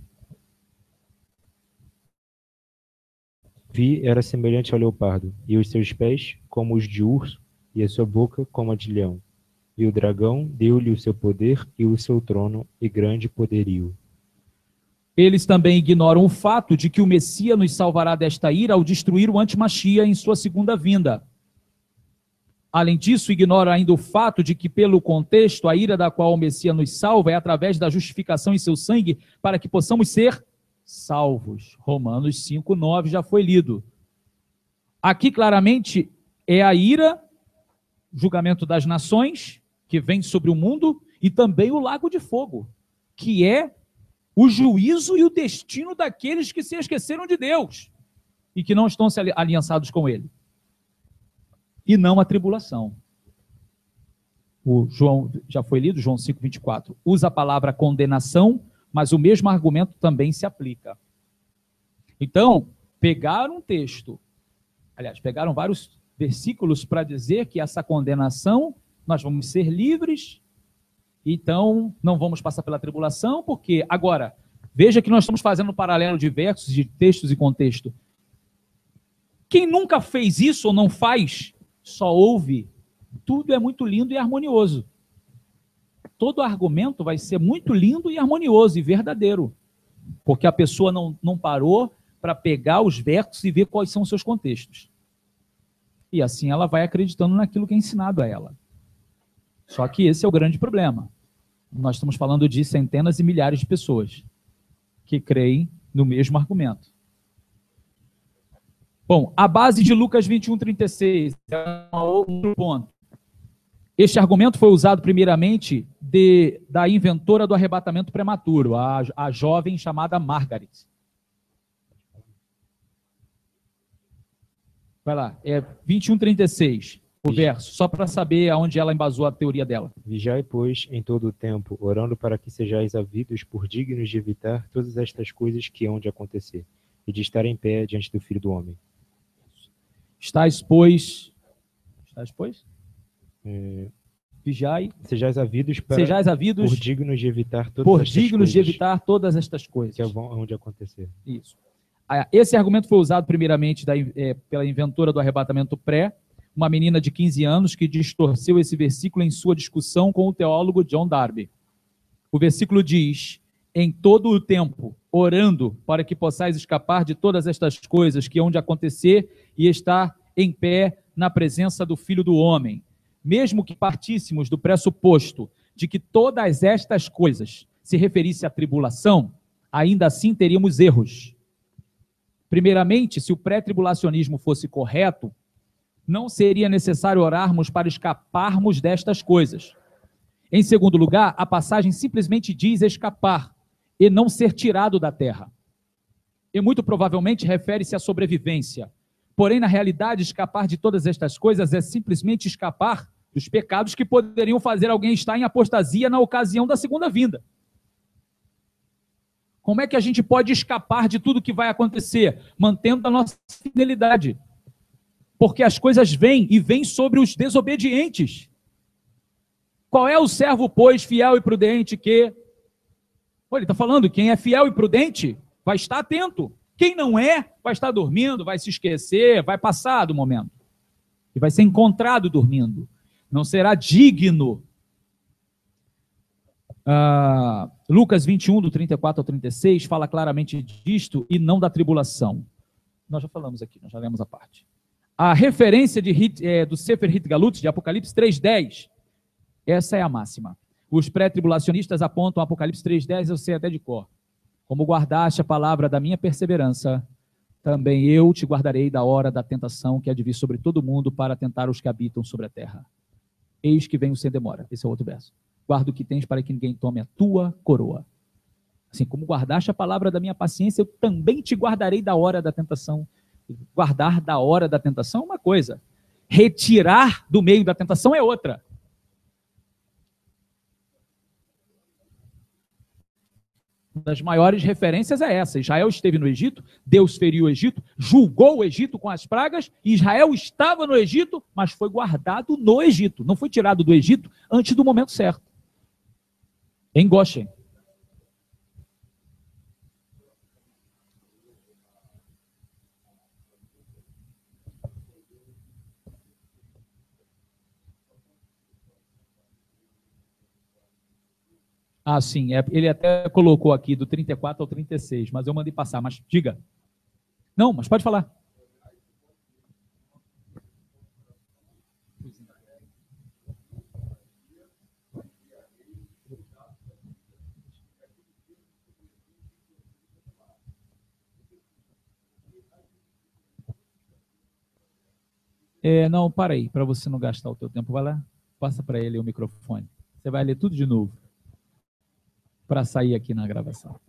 Vi era semelhante ao leopardo, e os seus pés como os de urso, e a sua boca como a de leão. E o dragão deu-lhe o seu poder e o seu trono e grande poderio. Eles também ignoram o fato de que o Messias nos salvará desta ira ao destruir o anti-Mashiach em sua segunda vinda. Além disso, ignoram ainda o fato de que, pelo contexto, a ira da qual o Messias nos salva é através da justificação em seu sangue para que possamos ser salvos. Romanos 5, 9 já foi lido. Aqui claramente é a ira, julgamento das nações, que vem sobre o mundo, e também o lago de fogo, que é o juízo e o destino daqueles que se esqueceram de Deus e que não estão aliançados com ele. E não a tribulação. O João, já foi lido, João 5, 24. Usa a palavra condenação, mas o mesmo argumento também se aplica. Então, pegaram um texto, aliás, pegaram vários versículos para dizer que essa condenação, nós vamos ser livres, então não vamos passar pela tribulação, porque, agora, veja que nós estamos fazendo um paralelo de versos, de textos e contexto. Quem nunca fez isso ou não faz, só ouve, tudo é muito lindo e harmonioso. Todo argumento vai ser muito lindo e harmonioso e verdadeiro, porque a pessoa não parou para pegar os versos e ver quais são os seus contextos. E assim ela vai acreditando naquilo que é ensinado a ela. Só que esse é o grande problema. Nós estamos falando de centenas e milhares de pessoas que creem no mesmo argumento. Bom, a base de Lucas 21, 36 é um outro ponto. Este argumento foi usado primeiramente da inventora do arrebatamento prematuro, a jovem chamada Margaret. Vai lá, é 21, 36, o verso, só para saber aonde ela embasou a teoria dela. Vigiai, pois, em todo o tempo, orando para que sejais havidos por dignos de evitar todas estas coisas que hão de acontecer, e de estar em pé diante do Filho do Homem. Estais, pois... Vigiai. Sejais havidos por dignos de evitar todas estas coisas que hão de acontecer. Isso. Esse argumento foi usado primeiramente pela inventora do arrebatamento pré, uma menina de 15 anos que distorceu esse versículo em sua discussão com o teólogo John Darby. O versículo diz: em todo o tempo, orando para que possais escapar de todas estas coisas que hão de acontecer e estar em pé na presença do Filho do Homem. Mesmo que partíssemos do pressuposto de que todas estas coisas se referissem à tribulação, ainda assim teríamos erros. Primeiramente, se o pré-tribulacionismo fosse correto, não seria necessário orarmos para escaparmos destas coisas. Em segundo lugar, a passagem simplesmente diz escapar e não ser tirado da terra. E muito provavelmente refere-se à sobrevivência. Porém, na realidade, escapar de todas estas coisas é simplesmente escapar dos pecados que poderiam fazer alguém estar em apostasia na ocasião da segunda vinda. Como é que a gente pode escapar de tudo que vai acontecer? Mantendo a nossa fidelidade. Porque as coisas vêm e vêm sobre os desobedientes. Qual é o servo, pois, fiel e prudente que... Olha, ele está falando, quem é fiel e prudente vai estar atento. Quem não é, vai estar dormindo, vai se esquecer, vai passar do momento. E vai ser encontrado dormindo. Não será digno. Lucas 21, do 34 ao 36, fala claramente disto e não da tribulação. Nós já falamos aqui, nós já lemos a parte. A referência do Sefer Hitgalut, de Apocalipse 3:10, essa é a máxima. Os pré-tribulacionistas apontam Apocalipse 3:10, eu sei até de cor. Como guardaste a palavra da minha perseverança, também eu te guardarei da hora da tentação que há de vir sobre todo mundo para tentar os que habitam sobre a terra. Eis que venho sem demora. Esse é o outro verso. Guarda o que tens para que ninguém tome a tua coroa. Assim como guardaste a palavra da minha paciência, eu também te guardarei da hora da tentação. Guardar da hora da tentação é uma coisa. Retirar do meio da tentação é outra. Uma das maiores referências é essa. Israel esteve no Egito, Deus feriu o Egito, julgou o Egito com as pragas, e Israel estava no Egito, mas foi guardado no Egito. Não foi tirado do Egito antes do momento certo. Em Goshen. Ah, sim, ele até colocou aqui do 34 ao 36, mas eu mandei passar, mas diga. Não, mas pode falar. Não, para aí, para você não gastar o teu tempo, vai lá, passa para ele o microfone. Você vai ler tudo de novo, para sair aqui na gravação.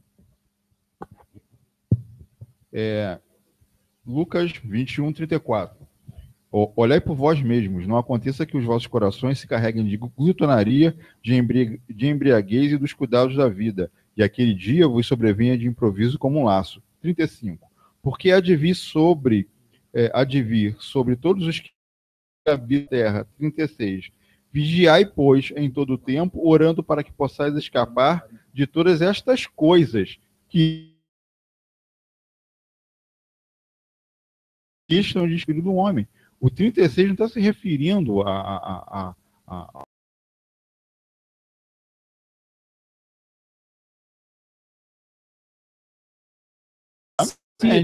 Lucas 21, 34. Olhai por vós mesmos, não aconteça que os vossos corações se carreguem de glutonaria, de embriaguez e dos cuidados da vida, e aquele dia vos sobrevenha de improviso como um laço. 35. Porque há de vir sobre todos os que habitam a terra. 36. Vigiai, pois, em todo o tempo, orando para que possais escapar de todas estas coisas que estão de espírito do homem. O 36 não está se referindo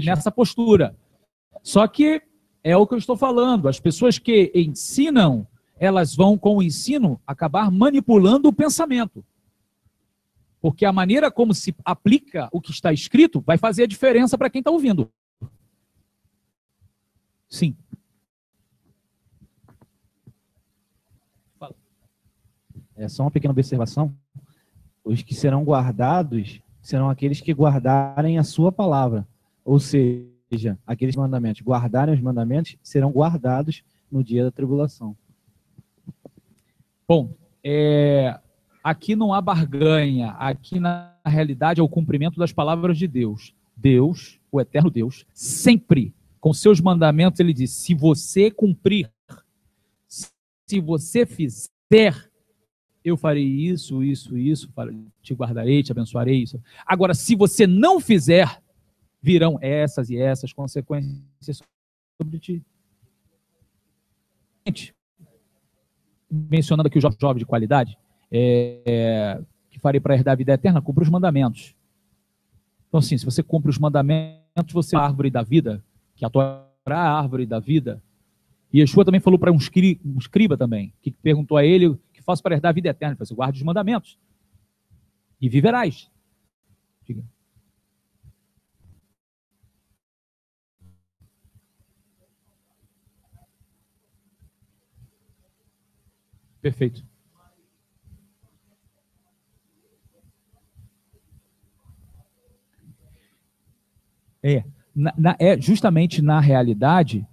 nessa postura. Só que é o que eu estou falando. As pessoas que ensinam, elas vão, com o ensino, acabar manipulando o pensamento. Porque a maneira como se aplica o que está escrito vai fazer a diferença para quem está ouvindo. Sim. É só uma pequena observação. Os que serão guardados serão aqueles que guardarem a sua palavra. Ou seja, aqueles mandamentos, guardarem os mandamentos, serão guardados no dia da tribulação. Bom, aqui não há barganha. Aqui, na realidade, é o cumprimento das palavras de Deus. Deus, o eterno Deus, sempre, com seus mandamentos, ele diz, se você cumprir, se você fizer, eu farei isso, te guardarei, te abençoarei. Isso. Agora, se você não fizer, virão essas e essas consequências sobre ti. Mencionando aqui o jovem de qualidade, que farei para herdar a vida eterna, cumpra os mandamentos. Então, assim, se você cumpre os mandamentos, você é a árvore da vida, que a Torá é a árvore da vida. E Yeshua também falou para um escriba também, que perguntou a ele, que faço para herdar a vida eterna? Ele falou assim, guarde os mandamentos e viverás. Diga. Perfeito. Justamente na realidade,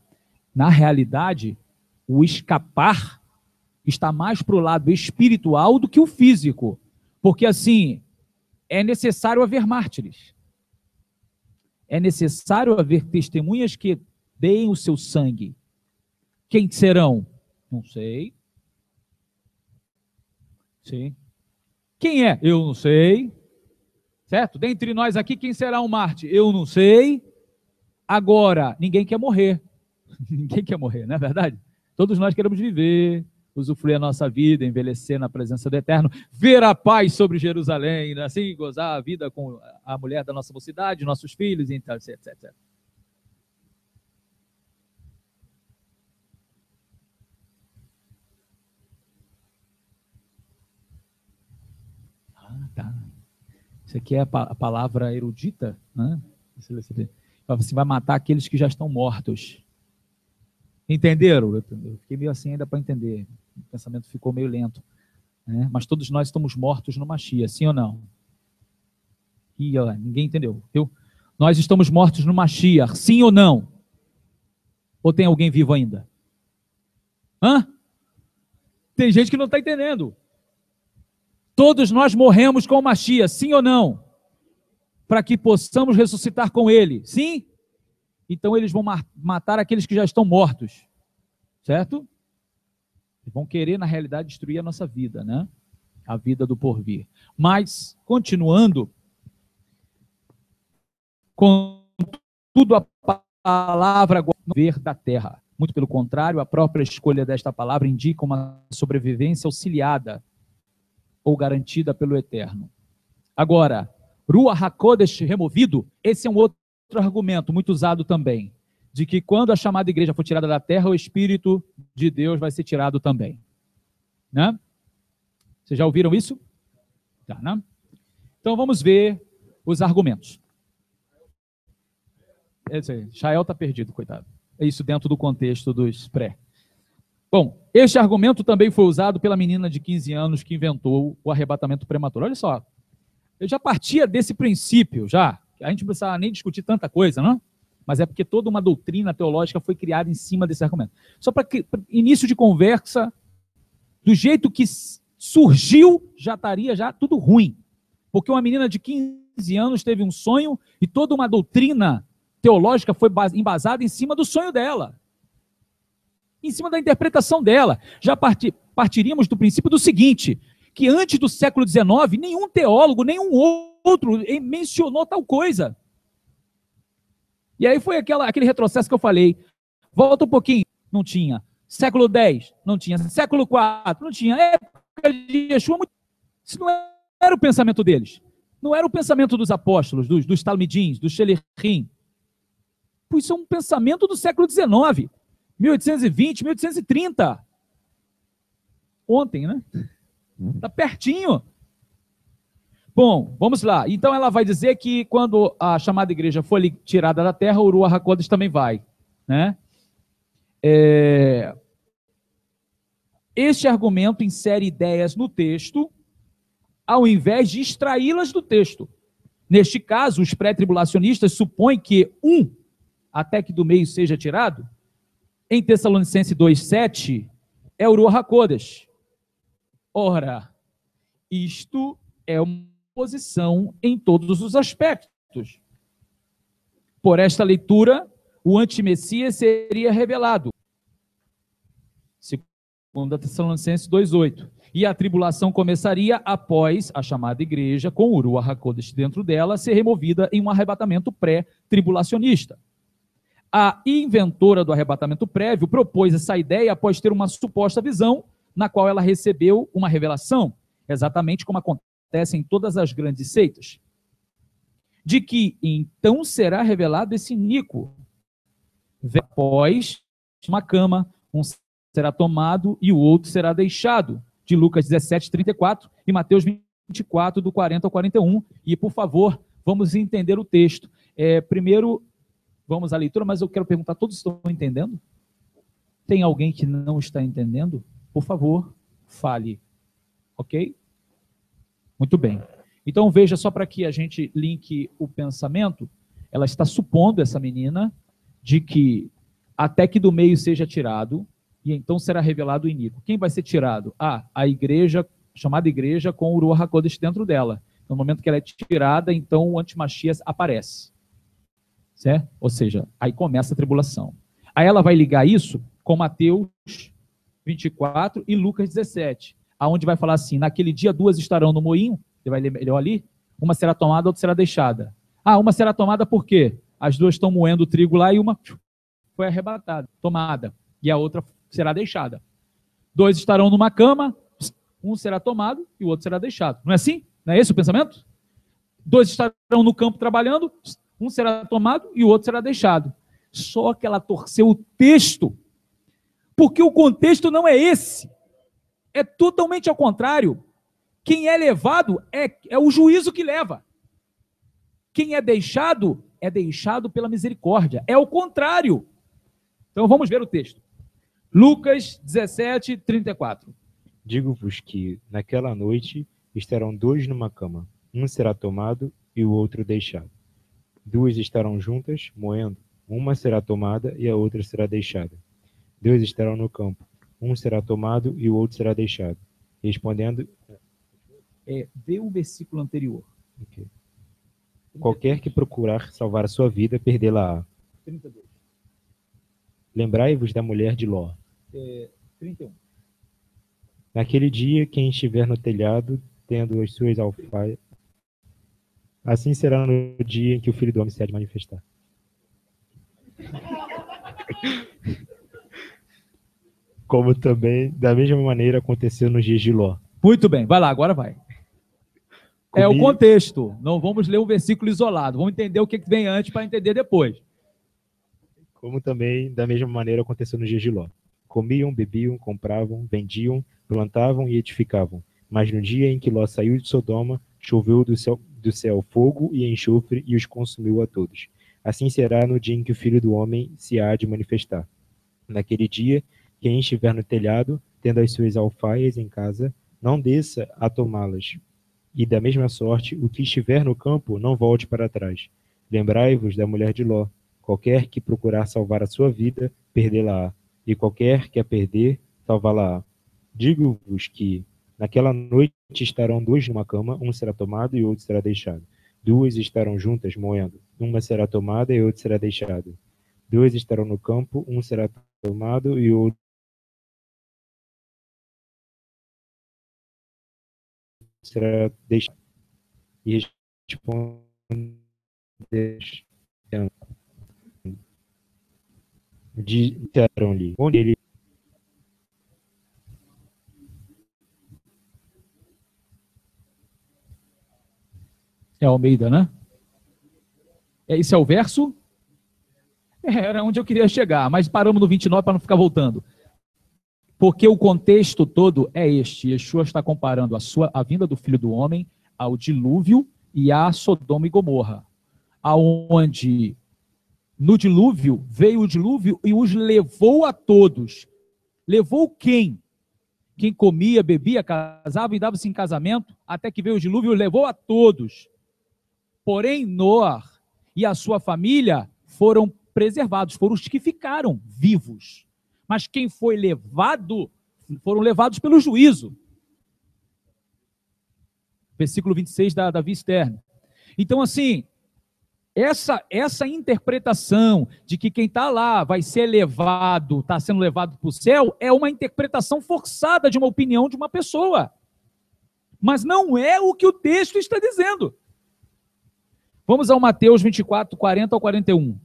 o escapar está mais para o lado espiritual do que o físico. Porque, assim, é necessário haver mártires. É necessário haver testemunhas que deem o seu sangue. Quem serão? Não sei. Sim. Quem é? Eu não sei. Certo? Dentre nós aqui, quem será um mártir? Eu não sei. Agora, ninguém quer morrer. Ninguém quer morrer, não é verdade? Todos nós queremos viver, usufruir a nossa vida, envelhecer na presença do Eterno, ver a paz sobre Jerusalém, assim, gozar a vida com a mulher da nossa mocidade, nossos filhos, etc, etc. Ah, tá. Isso aqui é a palavra erudita, né? Você vai matar aqueles que já estão mortos. Entenderam? Eu fiquei meio assim ainda para entender. O pensamento ficou meio lento. Né? Mas todos nós estamos mortos no Mashiach, sim ou não? Ih, ó, ninguém entendeu. Nós estamos mortos no Mashiach, sim ou não? Ou tem alguém vivo ainda? Hã? Tem gente que não está entendendo. Todos nós morremos com o Mashiach, sim ou não? Para que possamos ressuscitar com ele, sim? Então eles vão matar aqueles que já estão mortos, certo? Eles vão querer, na realidade, destruir a nossa vida, né? A vida do porvir. Mas, continuando, contudo a palavra ver da terra. Muito pelo contrário, a própria escolha desta palavra indica uma sobrevivência auxiliada ou garantida pelo Eterno. Agora, Ruach HaKodesh removido, esse é um outro argumento muito usado também, de que quando a chamada igreja for tirada da terra, o Espírito de Deus vai ser tirado também. Né? Vocês já ouviram isso? Tá, né? Então vamos ver os argumentos. Shael está perdido, coitado. É isso dentro do contexto dos pré. Bom, este argumento também foi usado pela menina de 15 anos que inventou o arrebatamento prematuro. Olha só, eu já partia desse princípio, já. A gente não precisava nem discutir tanta coisa, não? Mas é porque toda uma doutrina teológica foi criada em cima desse argumento. Só para início de conversa, do jeito que surgiu, já estaria já tudo ruim. Porque uma menina de 15 anos teve um sonho e toda uma doutrina teológica foi embasada em cima do sonho dela. Em cima da interpretação dela. Já partiríamos do princípio do seguinte, que antes do século XIX, nenhum teólogo, nenhum outro mencionou tal coisa. E aí foi aquele retrocesso que eu falei. Volta um pouquinho, não tinha. Século X, não tinha. Século IV, não tinha. Época de Yeshua, isso não era o pensamento deles. Não era o pensamento dos apóstolos, dos talmidins, dos shelerim. Isso é um pensamento do século XIX. 1820, 1830. Ontem, né? Está pertinho. Bom, vamos lá. Então ela vai dizer que quando a chamada igreja for tirada da terra, o Ruach HaKodesh também vai. Né? Este argumento insere ideias no texto, ao invés de extraí-las do texto. Neste caso, os pré-tribulacionistas supõem que até que do meio seja tirado, em Tessalonicenses 2,7, é o Ruach HaKodesh. Ora, isto é uma posição em todos os aspectos. Por esta leitura, o antimessias seria revelado. Segundo Tessalonicenses 2,8. E a tribulação começaria após a chamada igreja, com o Ruach HaKodesh dentro dela, ser removida em um arrebatamento pré-tribulacionista. A inventora do arrebatamento prévio propôs essa ideia após ter uma suposta visão na qual ela recebeu uma revelação, exatamente como acontece em todas as grandes seitas, de que então será revelado esse iníquo. Após uma cama, um será tomado e o outro será deixado, de Lucas 17, 34 e Mateus 24, do 40 ao 41. E, por favor, vamos entender o texto. Primeiro, vamos à leitura, mas eu quero perguntar, todos estão entendendo? Tem alguém que não está entendendo? Por favor, fale. Ok? Muito bem. Então veja, só para que a gente linke o pensamento, ela está supondo, essa menina, de que até que do meio seja tirado, e então será revelado o iníquo. Quem vai ser tirado? A igreja, chamada igreja, com o Ruach HaKodesh dentro dela. No momento que ela é tirada, então o antimachias aparece. Certo? Ou seja, aí começa a tribulação. Aí ela vai ligar isso com Mateus 24 e Lucas 17, aonde vai falar assim, naquele dia duas estarão no moinho, você vai ler melhor ali, uma será tomada, outra será deixada. Uma será tomada por quê? As duas estão moendo o trigo lá e uma foi arrebatada, tomada, e a outra será deixada. Dois estarão numa cama, um será tomado e o outro será deixado. Não é assim? Não é esse o pensamento? Dois estarão no campo trabalhando, um será tomado e o outro será deixado. Só que ela torceu o texto, porque o contexto não é esse. É totalmente ao contrário. Quem é levado é o juízo que leva. Quem é deixado pela misericórdia. É o contrário. Então vamos ver o texto. Lucas 17, 34. Digo-vos que, naquela noite, estarão dois numa cama. Um será tomado e o outro deixado. Duas estarão juntas, moendo. Uma será tomada e a outra será deixada. Dois estarão no campo. Um será tomado e o outro será deixado. Respondendo... Vê o versículo anterior. Okay. Qualquer que procurar salvar a sua vida, perdê-la-á. 32. Lembrai-vos da mulher de Ló. 31. Naquele dia, quem estiver no telhado, tendo as suas alfaias, assim será no dia em que o Filho do Homem se há de manifestar. Como também, da mesma maneira, aconteceu nos dias de Ló. Muito bem, vai lá, agora vai. É o contexto, não vamos ler um versículo isolado, vamos entender o que vem antes para entender depois. Como também, da mesma maneira, aconteceu nos dias de Ló. Comiam, bebiam, compravam, vendiam, plantavam e edificavam. Mas no dia em que Ló saiu de Sodoma, choveu do céu fogo e enxofre e os consumiu a todos. Assim será no dia em que o Filho do Homem se há de manifestar. Naquele dia, quem estiver no telhado, tendo as suas alfaias em casa, não desça a tomá-las. E da mesma sorte, o que estiver no campo, não volte para trás. Lembrai-vos da mulher de Ló. Qualquer que procurar salvar a sua vida, perdê-la-á. E qualquer que a perder, salvá-la-á. Digo-vos que, naquela noite estarão dois numa cama, um será tomado e outro será deixado. Duas estarão juntas, moendo. Uma será tomada e outra será deixada. Dois estarão no campo, um será tomado e outro será deixado. E disseram-lhe, onde ele... É Almeida, né? Esse é o verso? Era onde eu queria chegar, mas paramos no 29 para não ficar voltando. Porque o contexto todo é este. Yeshua está comparando a vinda do Filho do Homem ao dilúvio e a Sodoma e Gomorra. Aonde no dilúvio veio o dilúvio e os levou a todos. Levou quem? Quem comia, bebia, casava e dava-se em casamento, até que veio o dilúvio e levou a todos. Porém, Noé e a sua família foram preservados, foram os que ficaram vivos. Mas quem foi levado, foram levados pelo juízo. Versículo 26 da Davi Stern. Então, assim, essa interpretação de que quem está lá vai ser levado, está sendo levado para o céu, é uma interpretação forçada de uma opinião de uma pessoa. Mas não é o que o texto está dizendo. Vamos ao Mateus 24, 40 ao 41.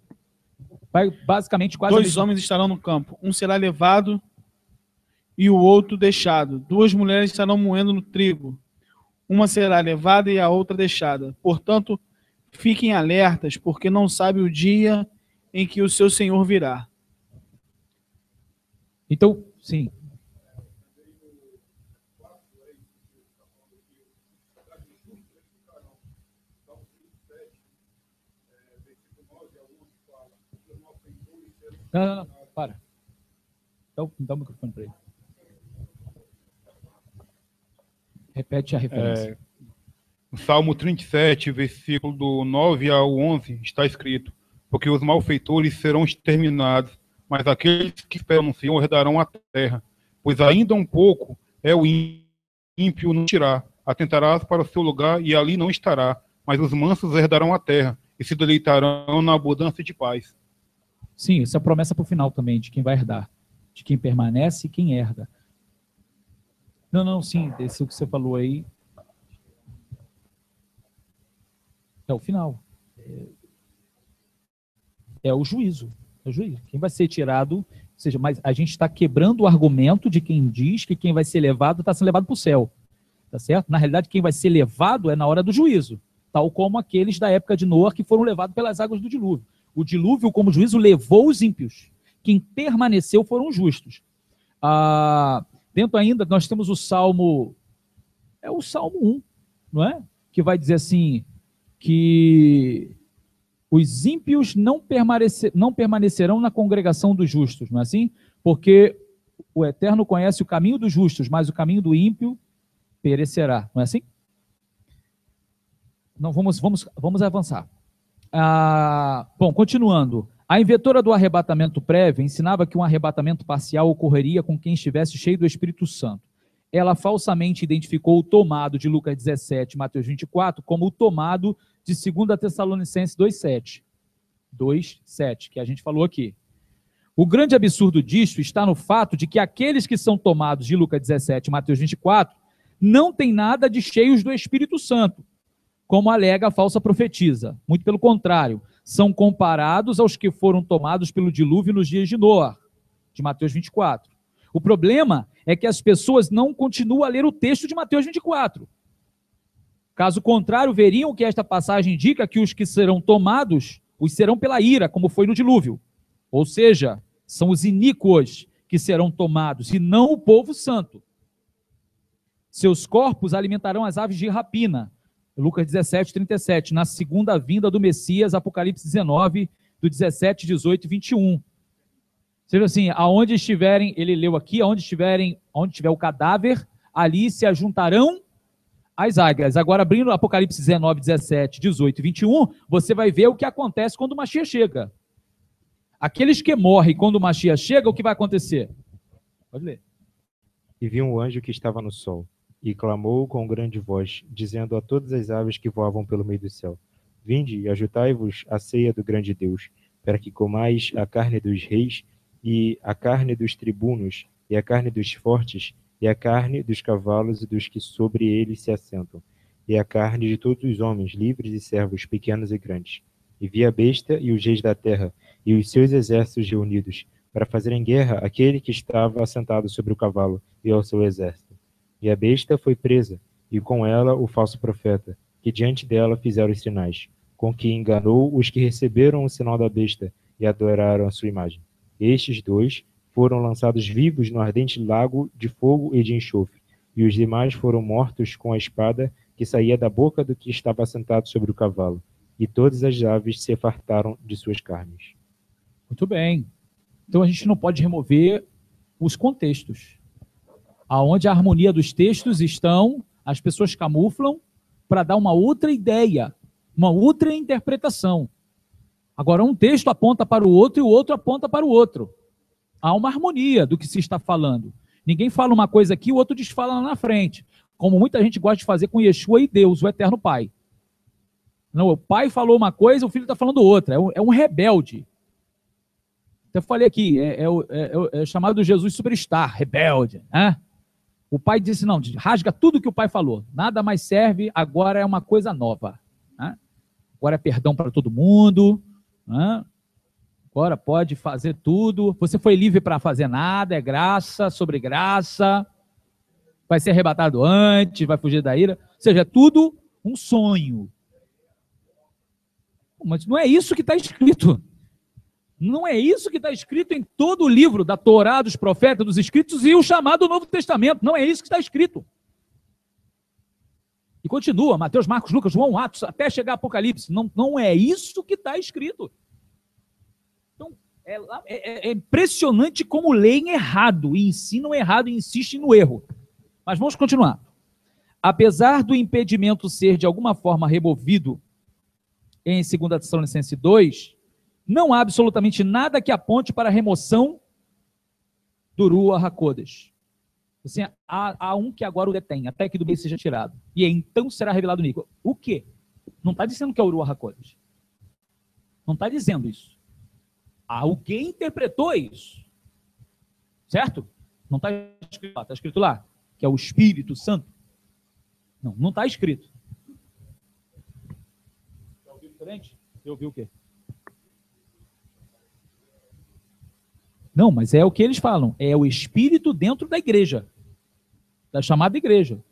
Vai basicamente quase... Dois homens estarão no campo, um será levado e o outro deixado. Duas mulheres estarão moendo no trigo, uma será levada e a outra deixada. Portanto, fiquem alertas, porque não sabe o dia em que o seu Senhor virá. Então, sim. Não, para. Dá o microfone para ele. Repete a referência. No Salmo 37, versículo do 9 ao 11, está escrito: porque os malfeitores serão exterminados, mas aqueles que esperam no Senhor herdarão a terra. Pois ainda um pouco é o ímpio não tirar, atentarás para o seu lugar e ali não estará, mas os mansos herdarão a terra e se deleitarão na abundância de paz. Sim, essa é a promessa para o final também, de quem vai herdar, de quem permanece e quem herda. Não, sim, esse que você falou aí é o final. É o juízo. É o juízo. Quem vai ser tirado, ou seja, mas a gente está quebrando o argumento de quem diz que quem vai ser levado está sendo levado para o céu. Tá certo? Na realidade, quem vai ser levado é na hora do juízo, tal como aqueles da época de Noé que foram levados pelas águas do dilúvio. O dilúvio, como juízo, levou os ímpios. Quem permaneceu foram os justos. Dentro ainda, nós temos o Salmo, o Salmo 1, não é? Que vai dizer assim, que os ímpios não permanecerão na congregação dos justos, não é assim? Porque o Eterno conhece o caminho dos justos, mas o caminho do ímpio perecerá, não é assim? Não, vamos avançar. Bom, continuando. A inventora do arrebatamento prévio ensinava que um arrebatamento parcial ocorreria com quem estivesse cheio do Espírito Santo. Ela falsamente identificou o tomado de Lucas 17 e Mateus 24 como o tomado de 2 Tessalonicenses 2,7, que a gente falou aqui. O grande absurdo disso está no fato de que aqueles que são tomados de Lucas 17 e Mateus 24 não têm nada de cheios do Espírito Santo, como alega a falsa profetisa. Muito pelo contrário, são comparados aos que foram tomados pelo dilúvio nos dias de Noé, de Mateus 24. O problema é que as pessoas não continuam a ler o texto de Mateus 24. Caso contrário, veriam que esta passagem indica que os que serão tomados, os serão pela ira, como foi no dilúvio. Ou seja, são os iníquos que serão tomados, e não o povo santo. Seus corpos alimentarão as aves de rapina. Lucas 17, 37, na segunda vinda do Messias, Apocalipse 19, do 17, 18 e 21. Seja assim, aonde estiverem, ele leu aqui, onde tiver o cadáver, ali se ajuntarão as águias. Agora, abrindo Apocalipse 19, 17, 18 e 21, você vai ver o que acontece quando o Mashiach chega. Aqueles que morrem quando o Mashiach chega, o que vai acontecer? Pode ler. E vi um anjo que estava no sol, e clamou com grande voz, dizendo a todas as aves que voavam pelo meio do céu: vinde e ajuntai-vos à ceia do grande Deus, para que comais a carne dos reis, e a carne dos tribunos, e a carne dos fortes, e a carne dos cavalos e dos que sobre eles se assentam, e a carne de todos os homens, livres e servos, pequenos e grandes. E vi a besta e os reis da terra, e os seus exércitos reunidos, para fazerem guerra àquele que estava assentado sobre o cavalo, e ao seu exército. E a besta foi presa, e com ela o falso profeta, que diante dela fizeram os sinais, com que enganou os que receberam o sinal da besta e adoraram a sua imagem. Estes dois foram lançados vivos no ardente lago de fogo e de enxofre, e os demais foram mortos com a espada que saía da boca do que estava assentado sobre o cavalo, e todas as aves se fartaram de suas carnes. Muito bem. Então a gente não pode remover os contextos. Aonde a harmonia dos textos estão, as pessoas camuflam para dar uma outra ideia, uma outra interpretação. Agora, um texto aponta para o outro e o outro aponta para o outro. Há uma harmonia do que se está falando. Ninguém fala uma coisa aqui, o outro desfala lá na frente. Como muita gente gosta de fazer com Yeshua e Deus, o eterno Pai. Não, o pai falou uma coisa, o filho está falando outra. É um rebelde. Eu falei aqui, é chamado Jesus superstar, rebelde, né? O pai disse, não, rasga tudo que o pai falou, nada mais serve, agora é uma coisa nova, né? Agora é perdão para todo mundo, né? Agora pode fazer tudo, você foi livre para fazer nada, é graça sobre graça, vai ser arrebatado antes, vai fugir da ira, ou seja, é tudo um sonho. Mas não é isso que está escrito. Não é isso que está escrito em todo o livro da Torá, dos profetas, dos escritos e o chamado Novo Testamento. Não é isso que está escrito. E continua, Mateus, Marcos, Lucas, João, Atos, até chegar a Apocalipse. Não é isso que está escrito. Então, é impressionante como leem errado, e ensinam errado, e insistem no erro. Mas vamos continuar. apesar do impedimento ser de alguma forma removido em 2 Tessalonicenses 2, não há absolutamente nada que aponte para a remoção do Ruach HaKodesh. Assim, há um que agora o detém, até que do meio seja tirado. E então será revelado o Nico. O quê? Não está dizendo que é o Ruach HaKodesh. Não está dizendo isso. Alguém interpretou isso. Certo? Não está escrito lá. Está escrito lá que é o Espírito Santo. Não está escrito. Você ouviu diferente? Você ouviu o quê? Não, mas é o que eles falam. É o Espírito dentro da igreja. Da chamada igreja.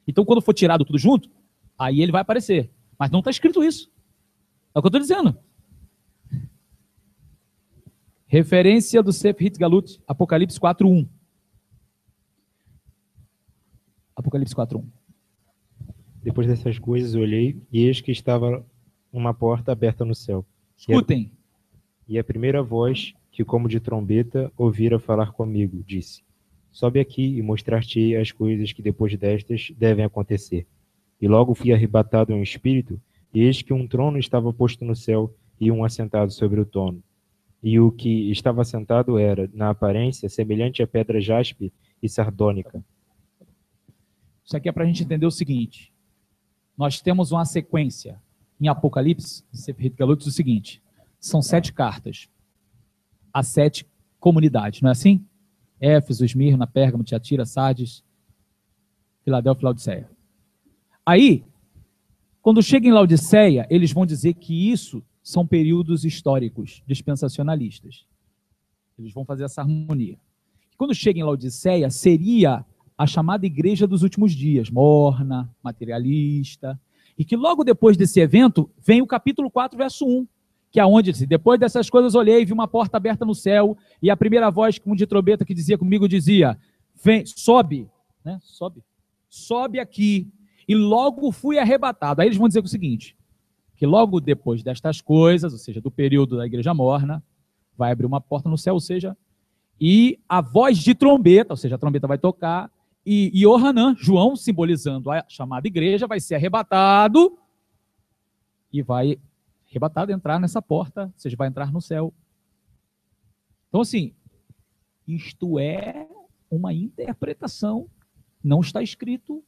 Então, quando for tirado tudo junto, aí ele vai aparecer. Mas não está escrito isso. É o que eu estou dizendo. Referência do Sefer Hitgalut, Apocalipse 4:1. Apocalipse 4:1. Depois dessas coisas, eu olhei, e eis que estava uma porta aberta no céu. Escutem. E a primeira voz, que como de trombeta, ouvira falar comigo, disse: sobe aqui e mostrar-te as coisas que depois destas devem acontecer. E logo fui arrebatado em um espírito, e eis que um trono estava posto no céu, e um assentado sobre o trono. E o que estava assentado era, na aparência, semelhante a pedra jaspe e sardônica. Isso aqui é para a gente entender o seguinte. Nós temos uma sequência em Apocalipse, Sefer Hitgalut, o seguinte. São 7 cartas. As 7 comunidades, não é assim? Éfeso, Esmirna, Pérgamo, Tiatira, Sardes, Filadélfia e Laodiceia. Aí, quando chega em Laodiceia, eles vão dizer que isso são períodos históricos, dispensacionalistas. Eles vão fazer essa harmonia. Quando chega em Laodiceia, seria a chamada igreja dos últimos dias, morna, materialista, e que logo depois desse evento, vem o capítulo 4, verso 1, que é onde diz: depois dessas coisas olhei e vi uma porta aberta no céu, e a primeira voz, como de trombeta, que dizia comigo, dizia: vem, sobe, né? Sobe aqui. E logo fui arrebatado. Aí eles vão dizer o seguinte, que logo depois destas coisas, ou seja, do período da igreja morna, vai abrir uma porta no céu, ou seja, e a voz de trombeta, ou seja, a trombeta vai tocar, e Yohanan, João, simbolizando a chamada igreja, vai ser arrebatado e vai entrar nessa porta, ou seja, vai entrar no céu. Então, assim, isto é uma interpretação, não está escrito,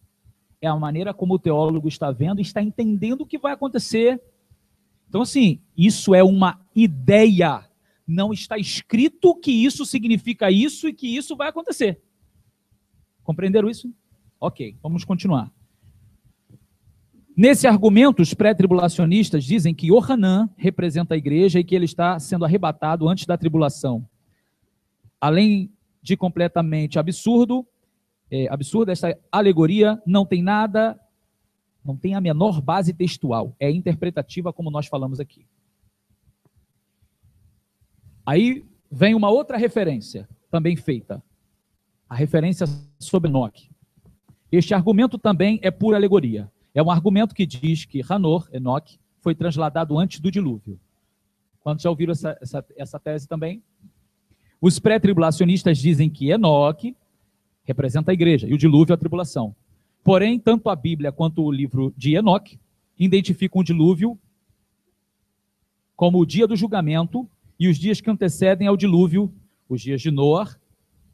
é a maneira como o teólogo está vendo e está entendendo o que vai acontecer. Então, assim, isso é uma ideia, não está escrito que isso significa isso e que isso vai acontecer. Compreenderam isso? Ok, vamos continuar. Nesse argumento, os pré-tribulacionistas dizem que Yohanan representa a igreja e que ele está sendo arrebatado antes da tribulação. Além de completamente absurda, essa alegoria não tem nada, não tem a menor base textual, é interpretativa como nós falamos aqui. Aí vem uma outra referência, também feita, a referência sobre Enoque. Este argumento também é pura alegoria. É um argumento que diz que Enoque, foi trasladado antes do dilúvio. Quantos já ouviram essa tese também? Os pré-tribulacionistas dizem que Enoque representa a igreja e o dilúvio a tribulação. Porém, tanto a Bíblia quanto o livro de Enoque identificam o dilúvio como o dia do julgamento e os dias que antecedem ao dilúvio, os dias de Noé,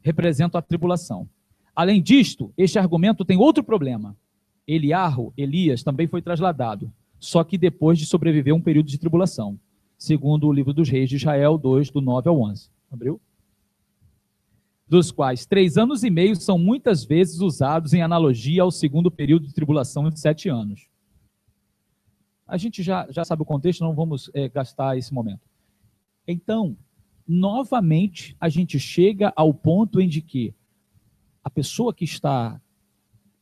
representam a tribulação. Além disto, este argumento tem outro problema. Elias, também foi trasladado, só que depois de sobreviver um período de tribulação, segundo o livro dos Reis de Israel 2, do 9 ao 11. Abriu? Dos quais 3 anos e meio são muitas vezes usados em analogia ao segundo período de tribulação de 7 anos. A gente já sabe o contexto, não vamos gastar esse momento. Então, novamente, a gente chega ao ponto em que a pessoa que está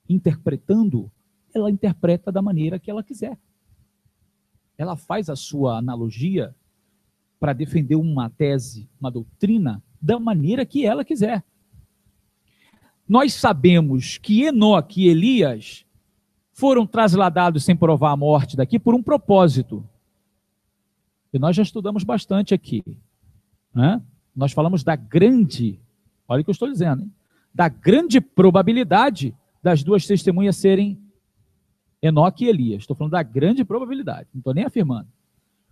interpretando, ela interpreta da maneira que ela quiser. Ela faz a sua analogia para defender uma tese, uma doutrina, da maneira que ela quiser. Nós sabemos que Enoque e Elias foram trasladados sem provar a morte daqui por um propósito. E nós já estudamos bastante aqui, né? Nós falamos da grande, olha o que eu estou dizendo, hein? Da grande probabilidade das duas testemunhas serem Enoque e Elias. Estou falando da grande probabilidade, não estou nem afirmando.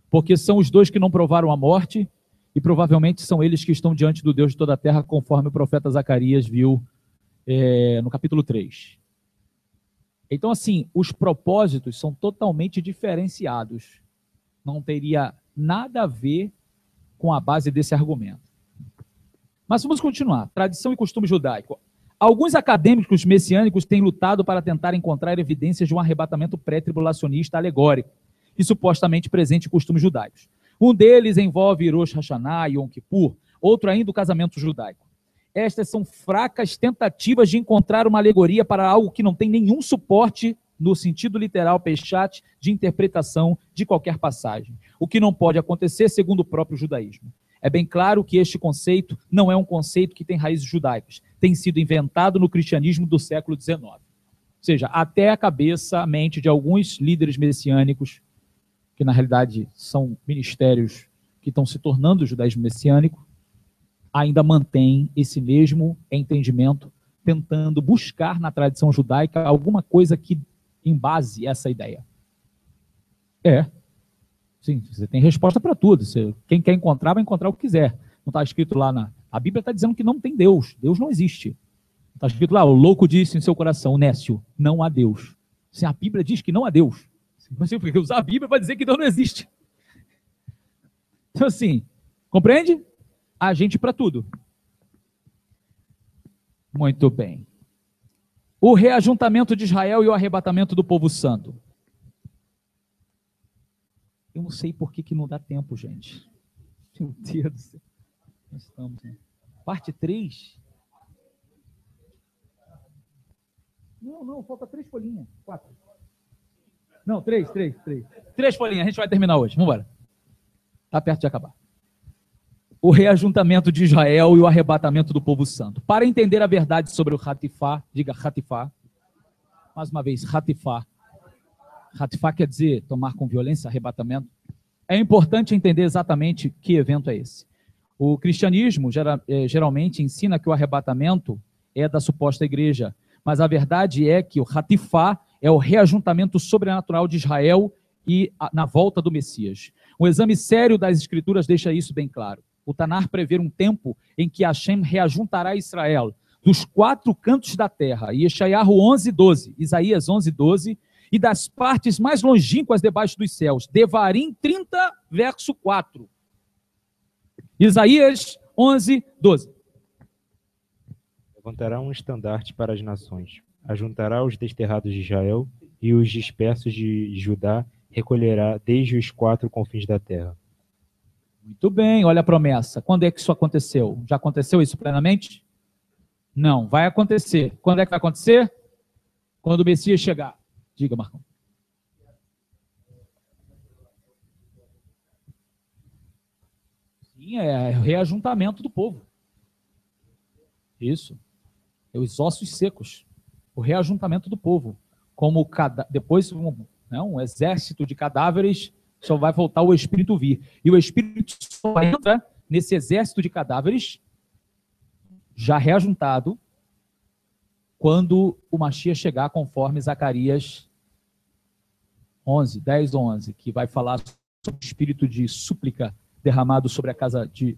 Porque são os dois que não provaram a morte e provavelmente são eles que estão diante do Deus de toda a terra, conforme o profeta Zacarias viu no capítulo 3. Então, assim, os propósitos são totalmente diferenciados. Não teria nada a ver com a base desse argumento. Mas vamos continuar. Tradição e costume judaico. Alguns acadêmicos messiânicos têm lutado para tentar encontrar evidências de um arrebatamento pré-tribulacionista alegórico, e supostamente presente em costumes judaicos. Um deles envolve Rosh Hashanah e Yom Kippur, outro ainda o casamento judaico. Estas são fracas tentativas de encontrar uma alegoria para algo que não tem nenhum suporte no sentido literal peshat de interpretação de qualquer passagem, o que não pode acontecer segundo o próprio judaísmo. É bem claro que este conceito não é um conceito que tem raízes judaicas, tem sido inventado no cristianismo do século XIX. Ou seja, até a cabeça, a mente de alguns líderes messiânicos, que na realidade são ministérios que estão se tornando o judaísmo messiânico, ainda mantém esse mesmo entendimento, tentando buscar na tradição judaica alguma coisa que embase essa ideia. Sim, você tem resposta para tudo. Quem quer encontrar, vai encontrar o que quiser. Não está escrito lá A Bíblia está dizendo que não tem Deus. Deus não existe. Está escrito lá, o louco disse em seu coração, Nécio, não há Deus. Se a Bíblia diz que não há Deus, você tem que usar a Bíblia para dizer que Deus não existe. Então, assim, compreende? Há gente para tudo. Muito bem. O reajuntamento de Israel e o arrebatamento do povo santo. Eu não sei por que não dá tempo, gente. Meu Deus do céu. Nós estamos, né? Parte 3. Não, falta 3 folhinhas. 4. Não, 3. 3 folhinhas, a gente vai terminar hoje. Vamos embora. Está perto de acabar. O reajuntamento de Israel e o arrebatamento do povo santo. Para entender a verdade sobre o Hatifá, diga Hatifá. Mais uma vez, Hatifá. Hatifá quer dizer tomar com violência, arrebatamento. É importante entender exatamente que evento é esse. O cristianismo geralmente ensina que o arrebatamento é da suposta igreja, mas a verdade é que o Hatifá é o reajuntamento sobrenatural de Israel e na volta do Messias. Um exame sério das Escrituras deixa isso bem claro. O Tanar prevê um tempo em que Hashem reajuntará Israel dos 4 cantos da terra, Yeshayahu 11:12, Isaías 11:12, e das partes mais longínquas debaixo dos céus, Devarim 30, verso 4. Isaías 11:12. Levantará um estandarte para as nações, ajuntará os desterrados de Israel e os dispersos de Judá recolherá desde os 4 confins da terra. Muito bem, olha a promessa. Quando é que isso aconteceu? Já aconteceu isso plenamente? Não, vai acontecer. Quando é que vai acontecer? Quando o Messias chegar. Diga, Marcão. Sim, é o reajuntamento do povo. Isso. É os ossos secos. O reajuntamento do povo. Como depois um exército de cadáveres, só vai voltar o Espírito vir. E o Espírito só entra nesse exército de cadáveres já reajuntado quando o Mashiach chegar, conforme Zacarias 10 ou 11, que vai falar sobre o espírito de súplica derramado sobre a casa de...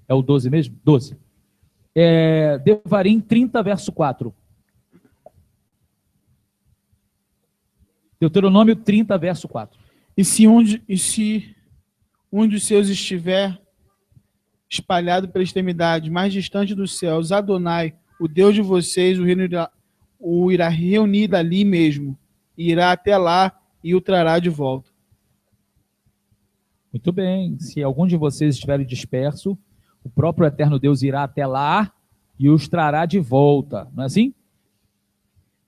É o 12 mesmo? 12. Devarim 30, verso 4. Deuteronômio 30, verso 4. E se um dos seus estiver espalhado pela extremidade mais distante dos céus, Adonai, o Deus de vocês, o irá reunir dali mesmo, e irá até lá e o trará de volta. Muito bem. Se algum de vocês estiver disperso, o próprio eterno Deus irá até lá e os trará de volta. Não é assim?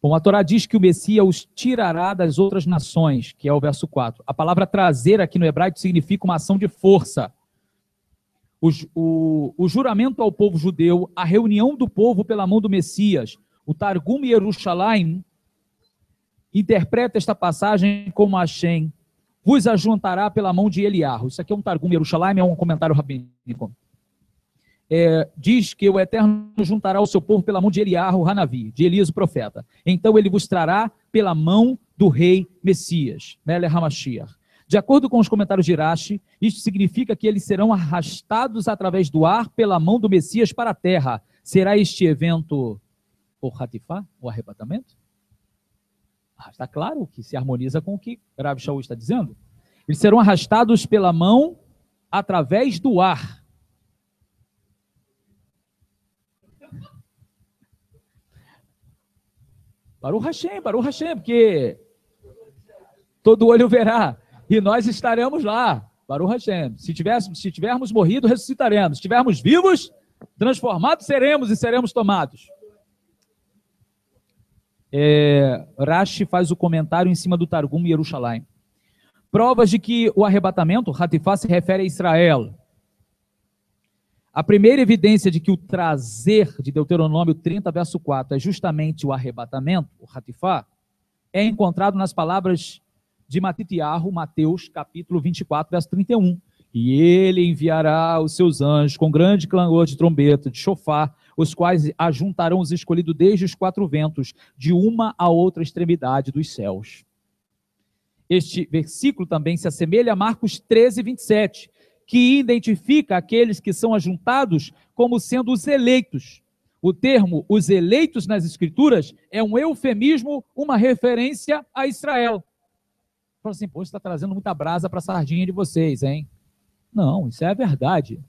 Bom, a Torá diz que o Messias os tirará das outras nações, que é o verso 4. A palavra trazer aqui no hebraico significa uma ação de força. O juramento ao povo judeu, a reunião do povo pela mão do Messias, o Targum Yerushalayim interpreta esta passagem como Hashem vos ajuntará pela mão de Eliarro. Isso aqui é um Targum Yerushalayim, é um comentário rabínico. Diz que o Eterno juntará o seu povo pela mão de Eliarro, Hanavi, de Elias o profeta. Então ele vos trará pela mão do rei Messias, Melech HaMashiach. De acordo com os comentários de Rashi, isto significa que eles serão arrastados através do ar pela mão do Messias para a terra. Será este evento o Hatifá, o arrebatamento? Está claro que se harmoniza com o que Rav Shaul está dizendo. Eles serão arrastados pela mão através do ar. Baruch Hashem, porque todo olho verá, e nós estaremos lá, Baruch Hashem. Se tivermos morrido, ressuscitaremos. Se estivermos vivos, transformados seremos e seremos tomados. Rashi faz o comentário em cima do Targum Yerushalayim. Provas de que o arrebatamento, Hatifá, se refere a Israel. A primeira evidência de que o trazer de Deuteronômio 30, verso 4, é justamente o arrebatamento, o Hatifá, é encontrado nas palavras de Matitiahu, Mateus, capítulo 24, verso 31. E ele enviará os seus anjos com grande clangor de trombeta, de chofar, os quais ajuntarão os escolhidos desde os quatro ventos, de uma a outra extremidade dos céus. Este versículo também se assemelha a Marcos 13, 27, que identifica aqueles que são ajuntados como sendo os eleitos. O termo os eleitos nas Escrituras é um eufemismo, uma referência a Israel. Fala assim, pô, você está trazendo muita brasa para a sardinha de vocês, hein? Não, isso é a verdade.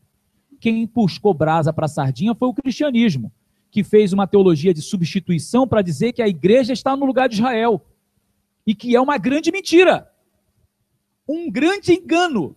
Quem buscou brasa para a sardinha foi o cristianismo, que fez uma teologia de substituição para dizer que a igreja está no lugar de Israel. E que é uma grande mentira. Um grande engano.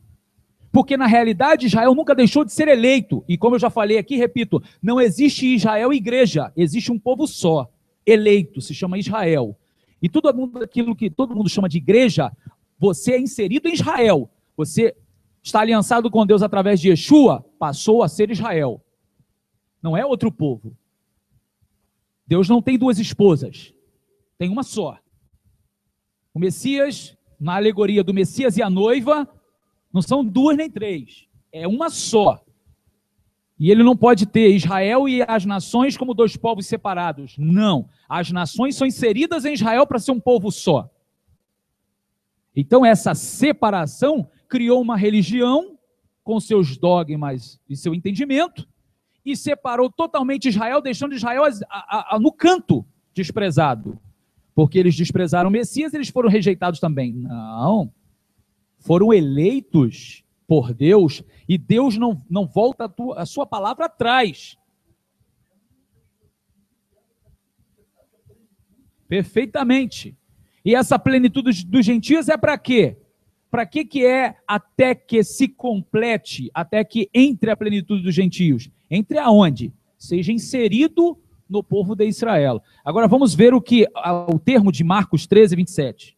Porque, na realidade, Israel nunca deixou de ser eleito. E como eu já falei aqui, repito, não existe Israel e igreja. Existe um povo só, eleito, se chama Israel. E tudo aquilo que todo mundo chama de igreja, você é inserido em Israel. Você está aliançado com Deus através de Yeshua, passou a ser Israel. Não é outro povo. Deus não tem duas esposas. Tem uma só. O Messias, na alegoria do Messias e a noiva, não são duas nem três, é uma só. E ele não pode ter Israel e as nações como dois povos separados. Não, as nações são inseridas em Israel para ser um povo só. Então essa separação criou uma religião com seus dogmas e seu entendimento e separou totalmente Israel, deixando Israel no canto, desprezado. Porque eles desprezaram o Messias, eles foram rejeitados também. Não, foram eleitos por Deus, e Deus não volta a sua palavra atrás. Perfeitamente. E essa plenitude dos gentios é para quê? Para que é até que se complete, até que entre a plenitude dos gentios? Entre aonde? Seja inserido no povo de Israel. Agora vamos ver o termo de Marcos 13, 27.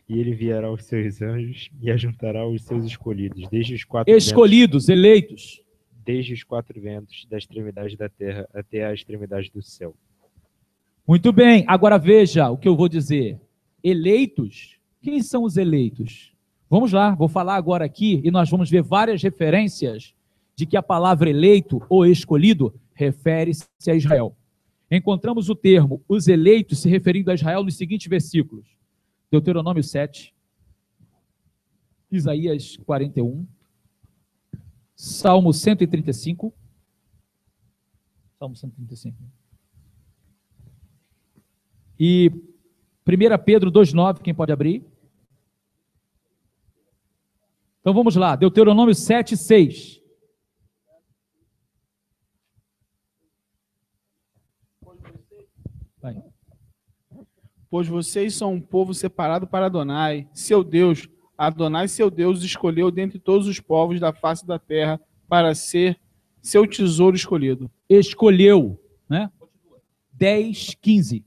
E ele enviará os seus anjos e ajuntará os seus escolhidos, desde os escolhidos, eleitos. Desde os quatro ventos, da extremidade da terra até a extremidade do céu. Muito bem, agora veja o que eu vou dizer. Eleitos, quem são os eleitos? Vamos lá, vou falar agora aqui e nós vamos ver várias referências de que a palavra eleito ou escolhido refere-se a Israel. Encontramos o termo os eleitos se referindo a Israel nos seguintes versículos. Deuteronômio 7, Isaías 41, Salmo 135, Salmo 135, e 1 Pedro 2,9, quem pode abrir? Então vamos lá, Deuteronômio 7, 6. Vai. Pois vocês são um povo separado para Adonai, seu Deus. Adonai, seu Deus, escolheu dentre todos os povos da face da terra para ser seu tesouro escolhido. Escolheu, né? 10, 15.